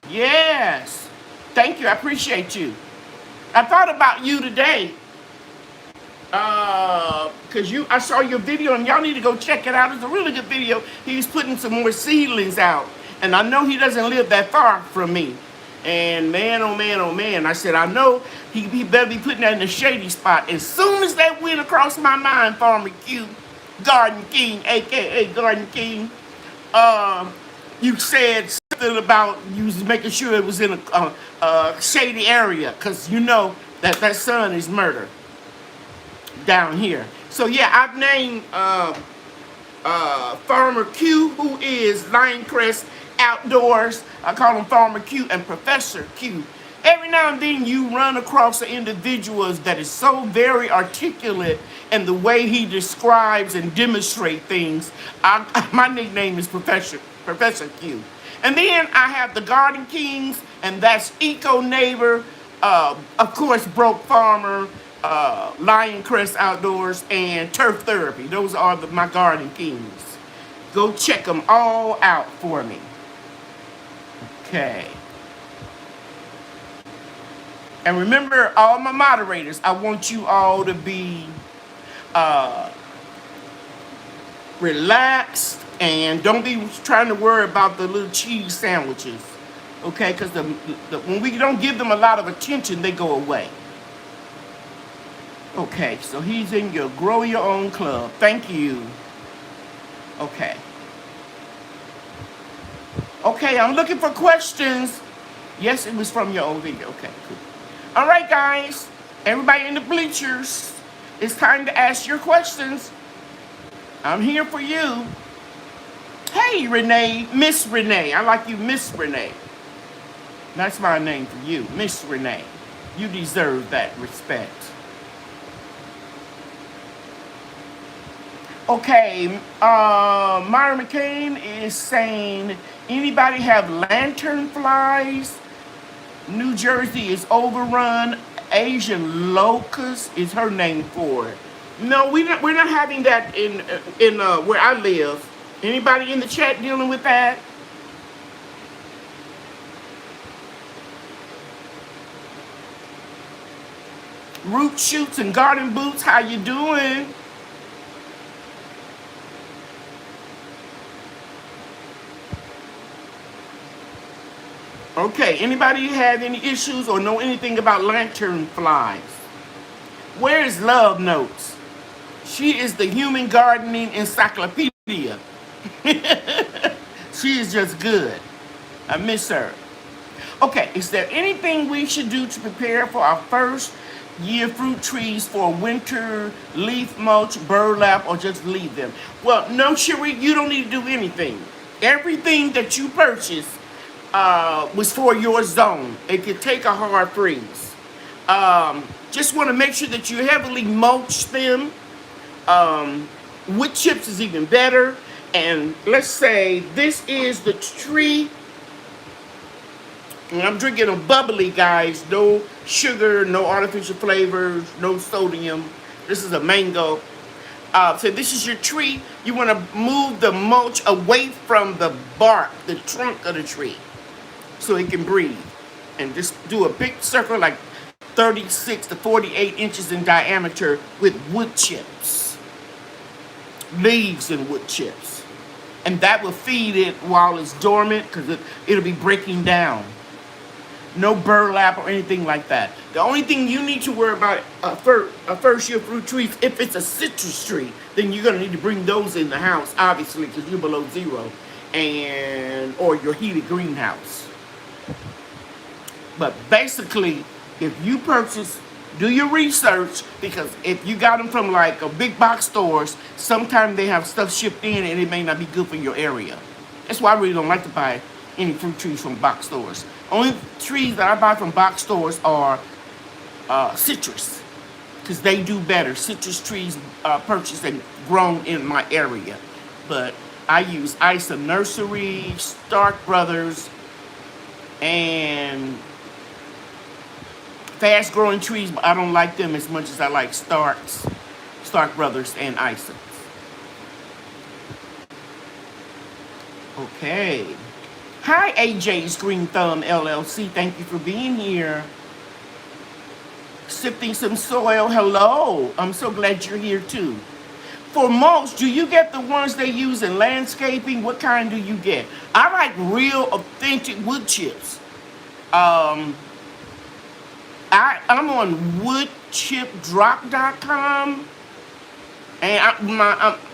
Yes, thank you, I appreciate you. I thought about you today. Because I saw your video and y'all need to go check it out. It's a really good video. He's putting some more seedlings out. And I know he doesn't live that far from me. And man, oh man, oh man. I said, I know he better be putting that in a shady spot. As soon as that went across my mind, Farmer Q, Garden King, a.k.a. Garden King, you said something about you was making sure it was in a shady area. Because you know that sun is murder down here. So yeah, I've named Farmer Q, who is Lioncrest Outdoors. I call him Farmer Q and Professor Q. Every now and then you run across an individual that is so very articulate in the way he describes and demonstrates things. My nickname is Professor Q. And then I have the Garden Kings, and that's Eco Neighbor, of course, Broke Farmer, Lioncrest Outdoors, and Turf Therapy. Those are my Garden Kings. Go check them all out for me. Okay. And remember, all my moderators, I want you all to be relaxed and don't be trying to worry about the little cheese sandwiches. Okay? Because when we don't give them a lot of attention, they go away. Okay, so he's in your Grow Your Own Club. Thank you. Okay. Okay, I'm looking for questions. Yes, it was from your old video. Okay, cool. All right, guys. Everybody in the bleachers, it's time to ask your questions. I'm here for you. Hey, Renee. Miss Renee. I like you, Miss Renee. That's my name for you, Miss Renee. You deserve that respect. Okay, Myra McCain is saying, anybody have lantern flies? New Jersey is overrun. Asian locust is her name for it. No, we're not having that in where I live. Anybody in the chat dealing with that? Root shoots and garden boots, how you doing? Okay, anybody have any issues or know anything about lantern flies? Where is Love Notes? She is the human gardening encyclopedia. She is just good. I miss her. Okay, is there anything we should do to prepare for our first year fruit trees for winter leaf mulch, burlap, or just leave them? Well, no, Cheryl, you don't need to do anything. Everything that you purchase was for your zone. It could take a hard freeze. Just want to make sure that you heavily mulch them. Wood chips is even better. And let's say this is the tree. And I'm drinking a bubbly, guys. No sugar, no artificial flavors, no sodium. This is a mango. So this is your tree. You want to move the mulch away from the bark, the trunk of the tree, so it can breathe. And just do a big circle like 36 to 48 inches in diameter with wood chips. Leaves and wood chips. And that will feed it while it's dormant, because it'll be breaking down. No burlap or anything like that. The only thing you need to worry about a first year fruit tree, if it's a citrus tree, then you're going to need to bring those in the house, obviously, because you're below zero, or your heated greenhouse. But basically, if you purchase, do your research, because if you got them from like a big box stores, sometimes they have stuff shipped in and it may not be good for your area. That's why I really don't like to buy any fruit trees from box stores. Only trees that I buy from box stores are citrus, because they do better. Citrus trees purchased and grown in my area. But I use Isa Nursery, Stark Brothers, and fast growing trees, but I don't like them as much as I like Stark Brothers and Isa. Okay. Hi, AJ's Green Thumb LLC. Thank you for being here. Sifting some soil. Hello. I'm so glad you're here too. For most, do you get the ones they use in landscaping? What kind do you get? I like real, authentic wood chips. I'm on woodchipdrop.com. And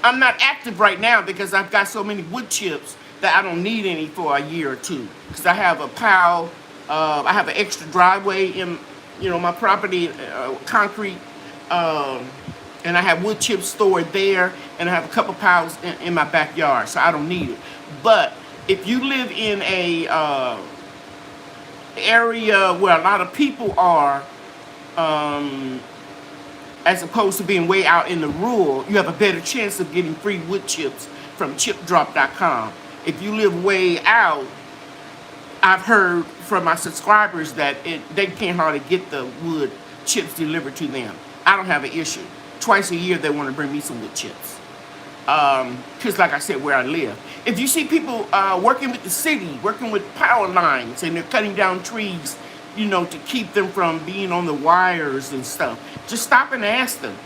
I'm not active right now because I've got so many wood chips that I don't need any for a year or two. Because I have a pile, I have an extra driveway in, my property, concrete, and I have wood chips stored there, and I have a couple piles in my backyard, so I don't need it. But if you live in a area where a lot of people are, as opposed to being way out in the rural, you have a better chance of getting free wood chips from chipdrop.com. If you live way out, I've heard from my subscribers that they can't hardly get the wood chips delivered to them. I don't have an issue. Twice a year they want to bring me some wood chips. Because like I said, where I live. If you see people working with the city, working with power lines, and they're cutting down trees, to keep them from being on the wires and stuff, just stop and ask them.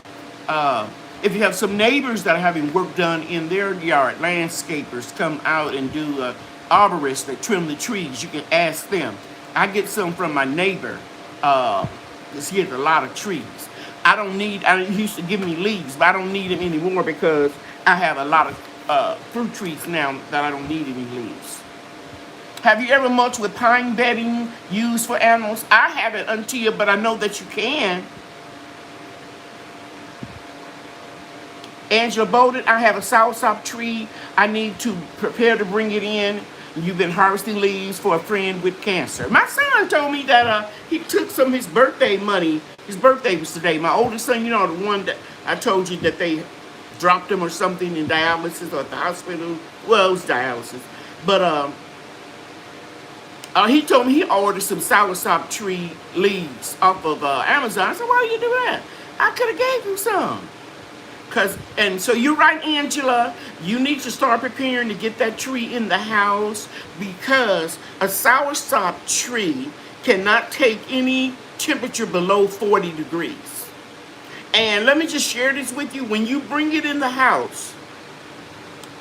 If you have some neighbors that are having work done in their yard, landscapers come out and do arborists that trim the trees, you can ask them. I get some from my neighbor, because he has a lot of trees. He used to give me leaves, but I don't need them anymore because I have a lot of fruit trees now that I don't need any leaves. Have you ever mulched with pine bedding used for animals? I haven't until, but I know that you can. Angela Bowden, I have a soursop tree. I need to prepare to bring it in. You've been harvesting leaves for a friend with cancer. My son told me that he took some of his birthday money. His birthday was today. My oldest son, the one that I told you that they dropped him or something in dialysis or at the hospital. Well, it was dialysis. But he told me he ordered some soursop tree leaves off of Amazon. I said, why did you do that? I could have gave you some. And so you're right, Angela. You need to start preparing to get that tree in the house because a soursop tree cannot take any temperature below 40 degrees. And let me just share this with you. When you bring it in the house,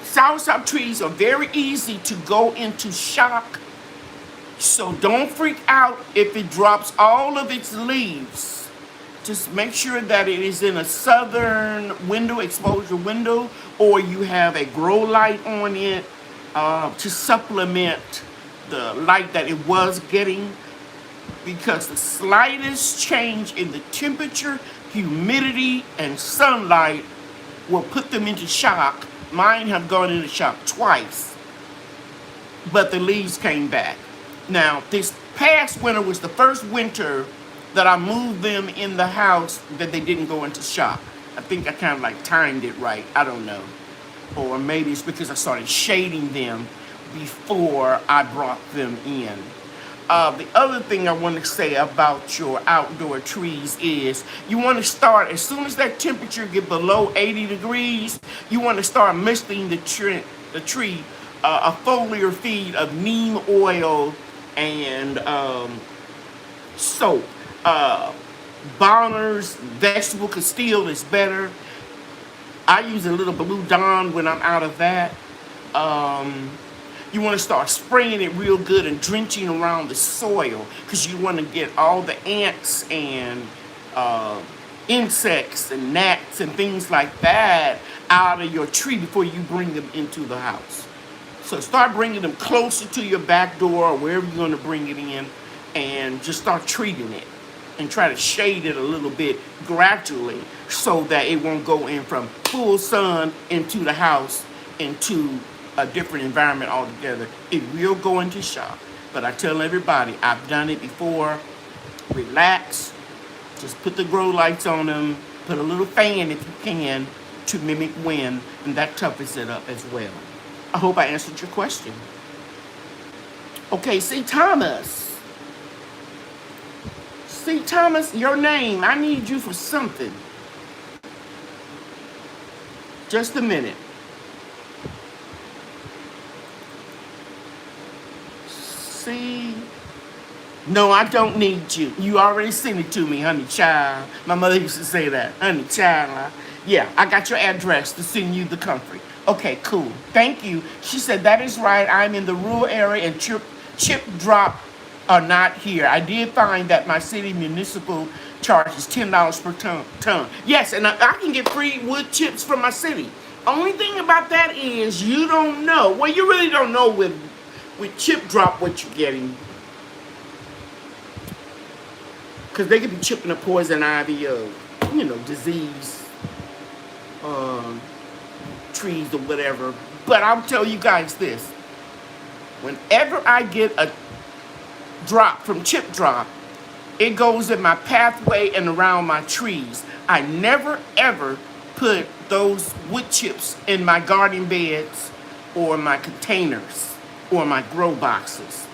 soursop trees are very easy to go into shock. So don't freak out if it drops all of its leaves. Just make sure that it is in a southern exposure window, or you have a grow light on it to supplement the light that it was getting, because the slightest change in the temperature, humidity, and sunlight will put them into shock. Mine have gone into shock twice, but the leaves came back. Now, this past winter was the first winter that I moved them in the house that they didn't go into shock. I think I kind of timed it right. I don't know. Or maybe it's because I started shading them before I brought them in. The other thing I want to say about your outdoor trees is you want to start, as soon as that temperature get below 80 degrees, you want to start misting the tree a foliar feed of neem oil and soap. Bonner's vegetable Castile is better. I use a little Blue Dawn when I'm out of that. You want to start spraying it real good and drenching around the soil because you want to get all the ants and insects and gnats and things like that out of your tree before you bring them into the house. So start bringing them closer to your back door or wherever you're going to bring it in, and just start treating it and try to shade it a little bit gradually so that it won't go in from full sun into the house into a different environment altogether. It will go into shock. But I tell everybody, I've done it before. Relax. Just put the grow lights on them. Put a little fan if you can to mimic wind, and that toughens it up as well. I hope I answered your question. Okay, see Thomas. See Thomas, your name. I need you for something. Just a minute. See. No, I don't need you. You already sent it to me, honey child. My mother used to say that. Honey child. Yeah, I got your address to send you the comfrey. Okay, cool. Thank you. She said, that is right. I'm in the rural area and chip drop are not here. I did find that my city municipal charges $10 per ton. Yes, and I can get free wood chips from my city. Only thing about that is you don't know. Well, you really don't know with chip drop what you're getting. Because they could be chipping a poison ivy or, disease, trees or whatever. But I'll tell you guys this. Whenever I get a drop from chip drop, it goes in my pathway and around my trees. I never ever put those wood chips in my garden beds or my containers or my grow boxes.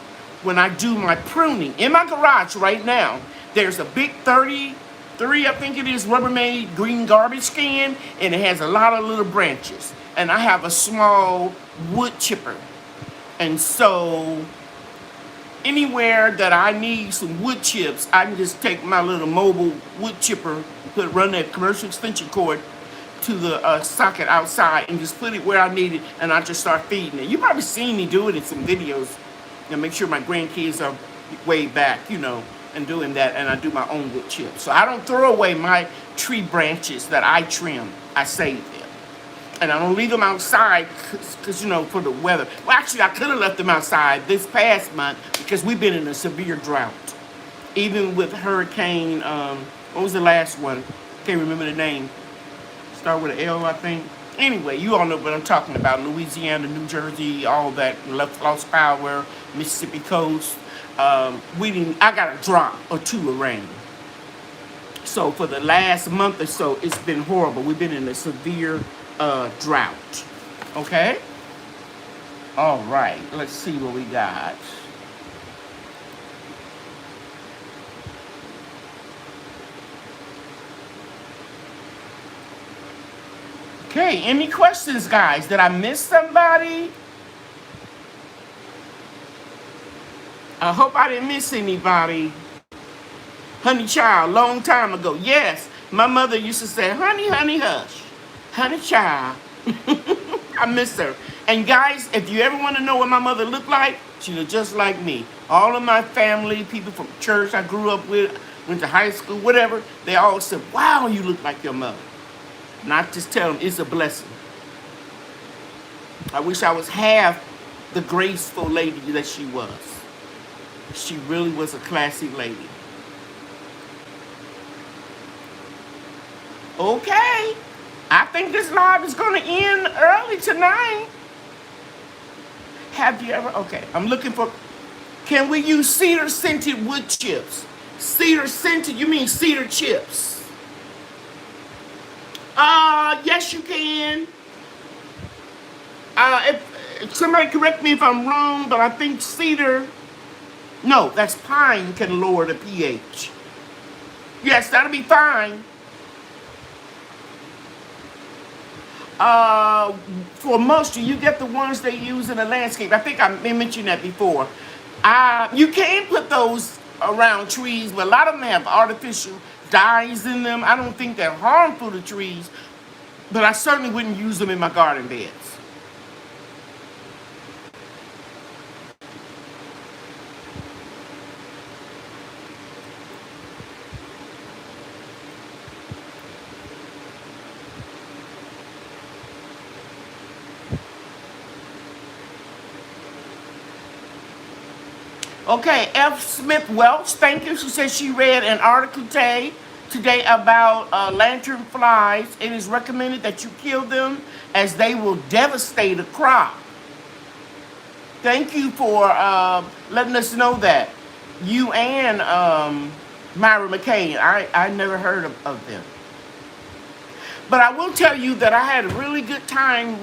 When I do my pruning in my garage right now, there's a big 33, I think it is, Rubbermaid green garbage can, and it has a lot of little branches. And I have a small wood chipper. And so anywhere that I need some wood chips, I can just take my little mobile wood chipper, run that commercial extension cord to the socket outside and just put it where I need it, and I just start feeding it. You probably seen me do it in some videos, and make sure my grandkids are way back, and doing that, and I do my own wood chips. So I don't throw away my tree branches that I trim. I save them. And I don't leave them outside because, for the weather. Well, actually, I could have left them outside this past month because we've been in a severe drought. Even with hurricane, what was the last one? Can't remember the name. Start with an L, I think. Anyway, you all know what I'm talking about. Louisiana, New Jersey, all that. Lost power, Mississippi coast. I got a drop or two of rain. So for the last month or so, it's been horrible. We've been in a severe drought. Okay? All right. Let's see what we got. Okay, any questions, guys? Did I miss somebody? I hope I didn't miss anybody. Honey child, long time ago. Yes, my mother used to say, honey, honey, hush. Honey child. I miss her. And guys, if you ever want to know what my mother looked like, she was just like me. All of my family, people from church I grew up with, went to high school, whatever, they all said, wow, you look like your mother. And I just tell them, it's a blessing. I wish I was half the graceful lady that she was. She really was a classy lady. Okay. I think this live is going to end early tonight. Have you ever? Okay, I'm looking for. Can we use cedar scented wood chips? Cedar scented, you mean cedar chips? Yes, you can. If somebody correct me if I'm wrong, but I think cedar. No, that's pine can lower the pH. Yes, that'll be fine. For most, you get the ones they use in the landscape. I think I mentioned that before. You can put those around trees, but a lot of them have artificial dyes in them. I don't think they're harmful to trees, but I certainly wouldn't use them in my garden beds. Okay, F. Smith Welch, thank you. She says she read an article today about lantern flies. It is recommended that you kill them as they will devastate a crop. Thank you for letting us know that. You and Myra McCain. I never heard of them. But I will tell you that I had a really good time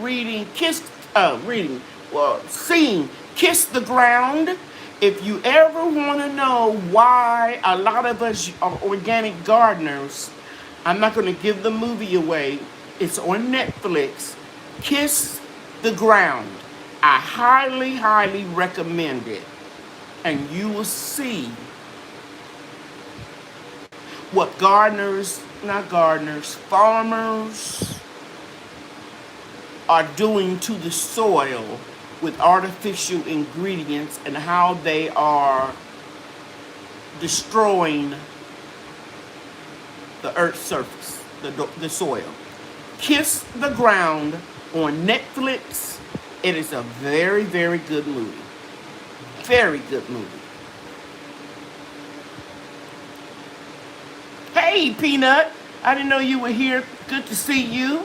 seeing Kiss the Ground. If you ever want to know why a lot of us are organic gardeners, I'm not going to give the movie away. It's on Netflix. Kiss the Ground. I highly, highly recommend it. And you will see what farmers are doing to the soil with artificial ingredients and how they are destroying the earth's surface, the soil. Kiss the Ground on Netflix. It is a very, very good movie. Very good movie. Hey, Peanut. I didn't know you were here. Good to see you.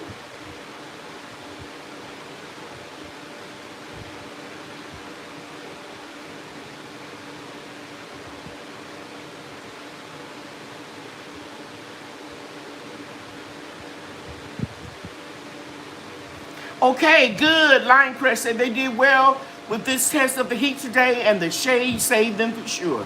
Okay, good. Lion Crest said they did well with this test of the heat today, and the shade saved them for sure.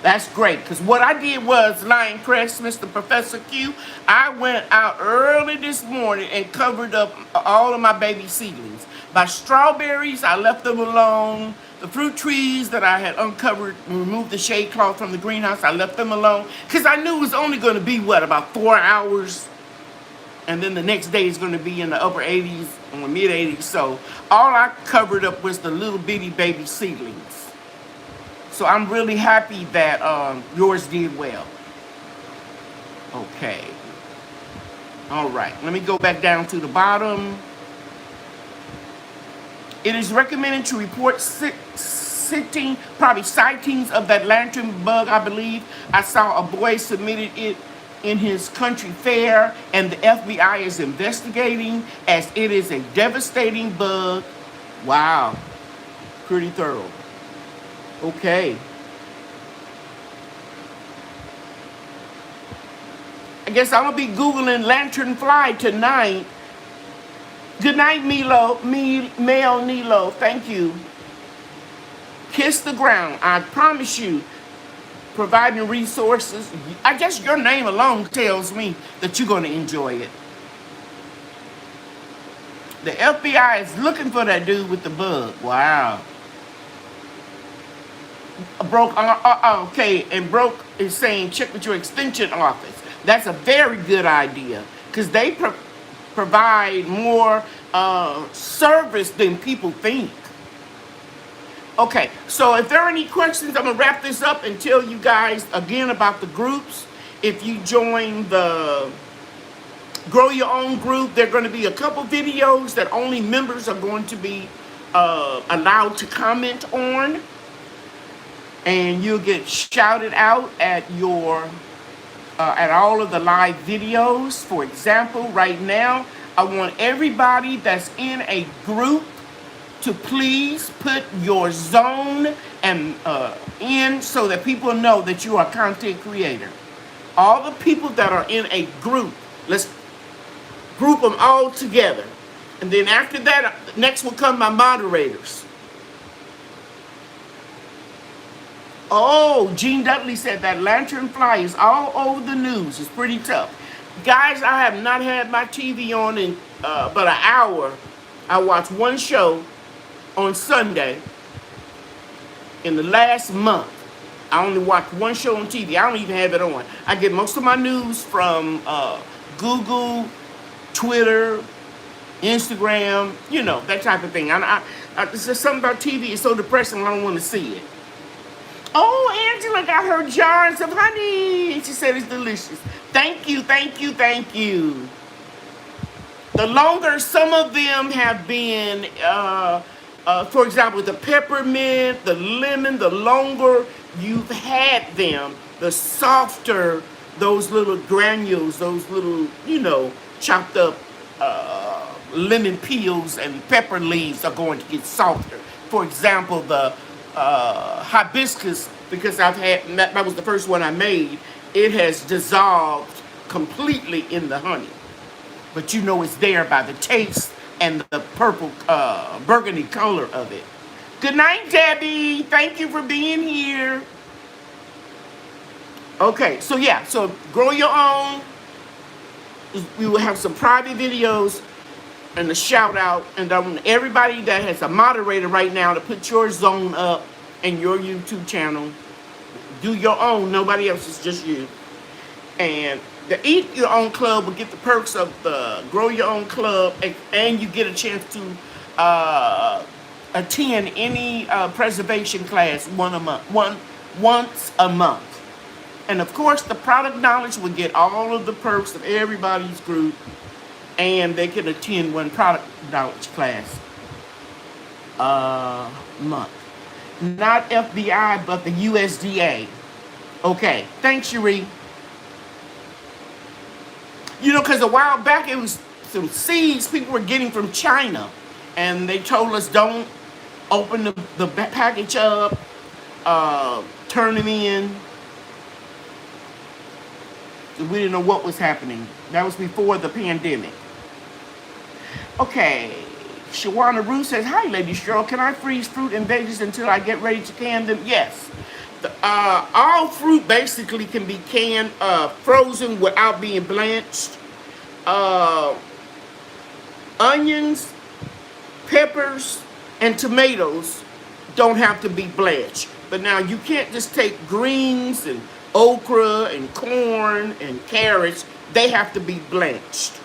That's great, because what I did was, Lion Crest, Mr. Professor Q, I went out early this morning and covered up all of my baby seedlings. My strawberries, I left them alone. The fruit trees that I had uncovered and removed the shade cloth from the greenhouse, I left them alone, because I knew it was only going to be, about 4 hours? And then the next day is going to be in the upper 80s or mid 80s. So all I covered up was the little bitty baby seedlings. So I'm really happy that yours did well. Okay. All right. Let me go back down to the bottom. It is recommended to report sightings of that lantern bug, I believe. I saw a boy submitted it in his country fair, and the FBI is investigating as it is a devastating bug. Wow. Pretty thorough. Okay. I guess I'm going to be Googling lanternfly tonight. Good night, Mel Nilo. Thank you. Kiss the Ground. I promise you, providing resources. I guess your name alone tells me that you're going to enjoy it. The FBI is looking for that dude with the bug. Wow. Okay, and Broke is saying check with your extension office. That's a very good idea, because they provide more service than people think. Okay, so if there are any questions, I'm going to wrap this up and tell you guys again about the groups. If you join the Grow Your Own group, there are going to be a couple videos that only members are going to be allowed to comment on. And you'll get shouted out at at all of the live videos. For example, right now, I want everybody that's in a group to please put your zone and in so that people know that you are a content creator. All the people that are in a group, let's group them all together. And then after that, next will come my moderators. Oh, Gene Dudley said that lanternfly is all over the news. It's pretty tough. Guys, I have not had my TV on in but an hour. I watched one show on Sunday in the last month. I only watched one show on TV. I don't even have it on. I get most of my news from Google, Twitter, Instagram, that type of thing. It's just something about TV is so depressing, I don't want to see it. Oh, Angela got her jars of honey. She said it's delicious. Thank you, thank you, thank you. The longer some of them have been, for example, the peppermint, the lemon, the longer you've had them, the softer those little granules, those little, chopped up lemon peels and pepper leaves are going to get softer. For example, the hibiscus, because that was the first one I made. it has dissolved completely in the honey. But you know it's there by the taste and the purple, burgundy color of it. Good night, Debbie. Thank you for being here. Okay, so yeah, so grow your own. We will have some private videos and a shout out. And I want everybody that has a moderator right now to put your zone up in your YouTube channel. Do your own, nobody else, is just you. And the Eat Your Own Club will get the perks of the Grow Your Own Club, and you get a chance to attend any preservation class once a month. And of course, the product knowledge will get all of the perks of everybody's group, and they can attend one product knowledge class a month. Not FBI, but the USDA. Okay, thanks, Cherie. You know, because a while back it was some seeds people were getting from China, and they told us don't open the package up, turn them in. We didn't know what was happening. That was before the pandemic. Okay. Shawana Rue says, hi, Lady Cheryl. Can I freeze fruit and veggies until I get ready to can them? Yes. All fruit basically can be canned, frozen without being blanched. Onions, peppers, and tomatoes don't have to be blanched. But now you can't just take greens and okra and corn and carrots. They have to be blanched.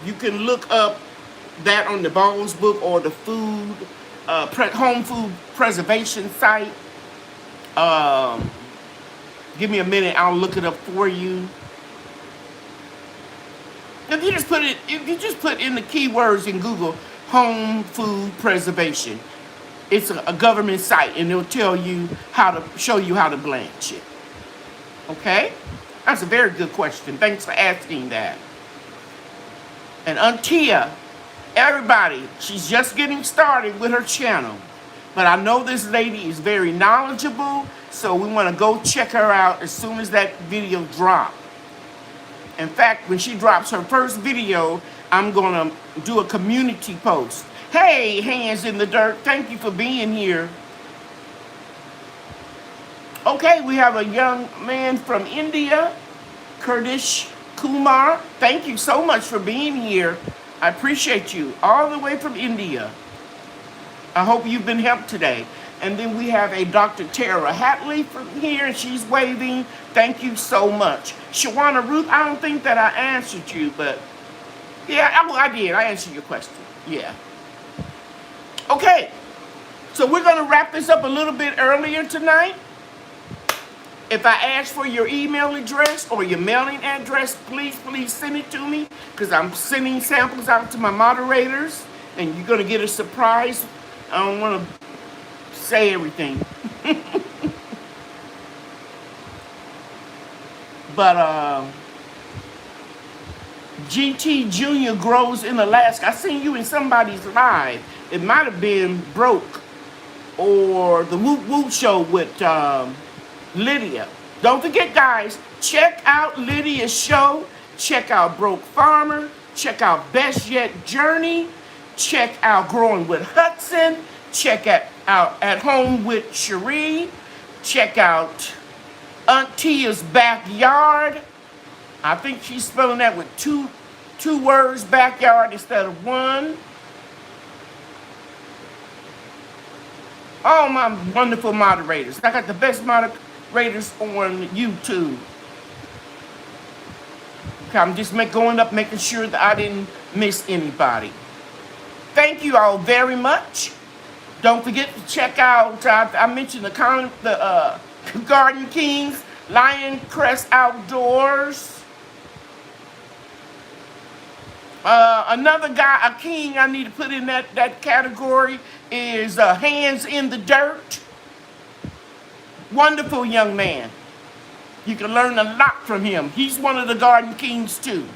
You can look up that on the Ball's book or the food, home food preservation site. Give me a minute, I'll look it up for you. If you just put in the keywords in Google, home food preservation, it's a government site, and it'll tell you show you how to blanch it. Okay? That's a very good question. Thanks for asking that. And Antia, everybody, she's just getting started with her channel. But I know this lady is very knowledgeable, so we want to go check her out as soon as that video drops. In fact, when she drops her first video, I'm going to do a community post. Hey, Hands in the Dirt, thank you for being here. Okay, we have a young man from India, Kurdish Kumar. Thank you so much for being here. I appreciate you, all the way from India. I hope you've been helped today. And then we have a Dr. Tara Hatley from here, and she's waving. Thank you so much. Shawana Ruth, I don't think that I answered you, but yeah, I did. I answered your question. Yeah. Okay, so we're going to wrap this up a little bit earlier tonight. If I ask for your email address or your mailing address, please send it to me, because I'm sending samples out to my moderators, and you're going to get a surprise. I don't want to say everything. But GT Jr. grows in Alaska. I seen you in somebody's live. It might have been Broke or the Woot Woot Show with Lydia. Don't forget, guys, check out Lydia's show. Check out Broke Farmer. Check out Best Yet Journey. Check out Growing with Hudson. Check out At Home with Cherie. Check out Aunt Tia's Backyard. I think she's spelling that with two words, backyard, instead of one. All my wonderful moderators. I got the best moderators on YouTube. Okay, I'm just going up, making sure that I didn't miss anybody. Thank you all very much. Don't forget to check out, I mentioned the Garden Kings, Lion Crest Outdoors. Another guy, a king I need to put in that category is Hands in the Dirt. Wonderful young man. You can learn a lot from him. He's one of the Garden Kings too.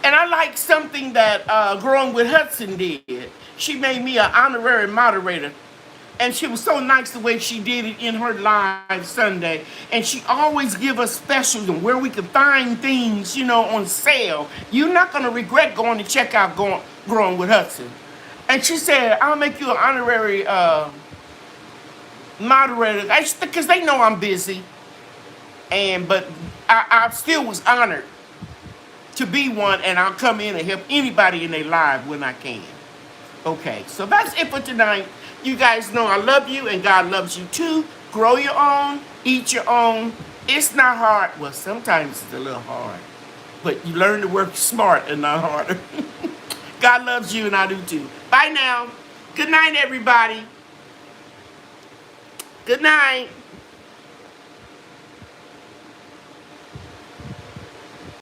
And I like something that Growing with Hudson did. She made me an honorary moderator. And she was so nice the way she did it in her live Sunday. And she always give us specials on where we can find things, you know, on sale. You're not going to regret going to check out Growing with Hudson. And she said, I'll make you an honorary moderator. Because they know I'm busy. But I still was honored to be one. And I'll come in and help anybody in their life when I can. Okay, so that's it for tonight. You guys know I love you and God loves you too. Grow your own, eat your own. It's not hard. Well, sometimes it's a little hard. But you learn to work smart and not harder. God loves you and I do too. Bye now. Good night, everybody. Good night.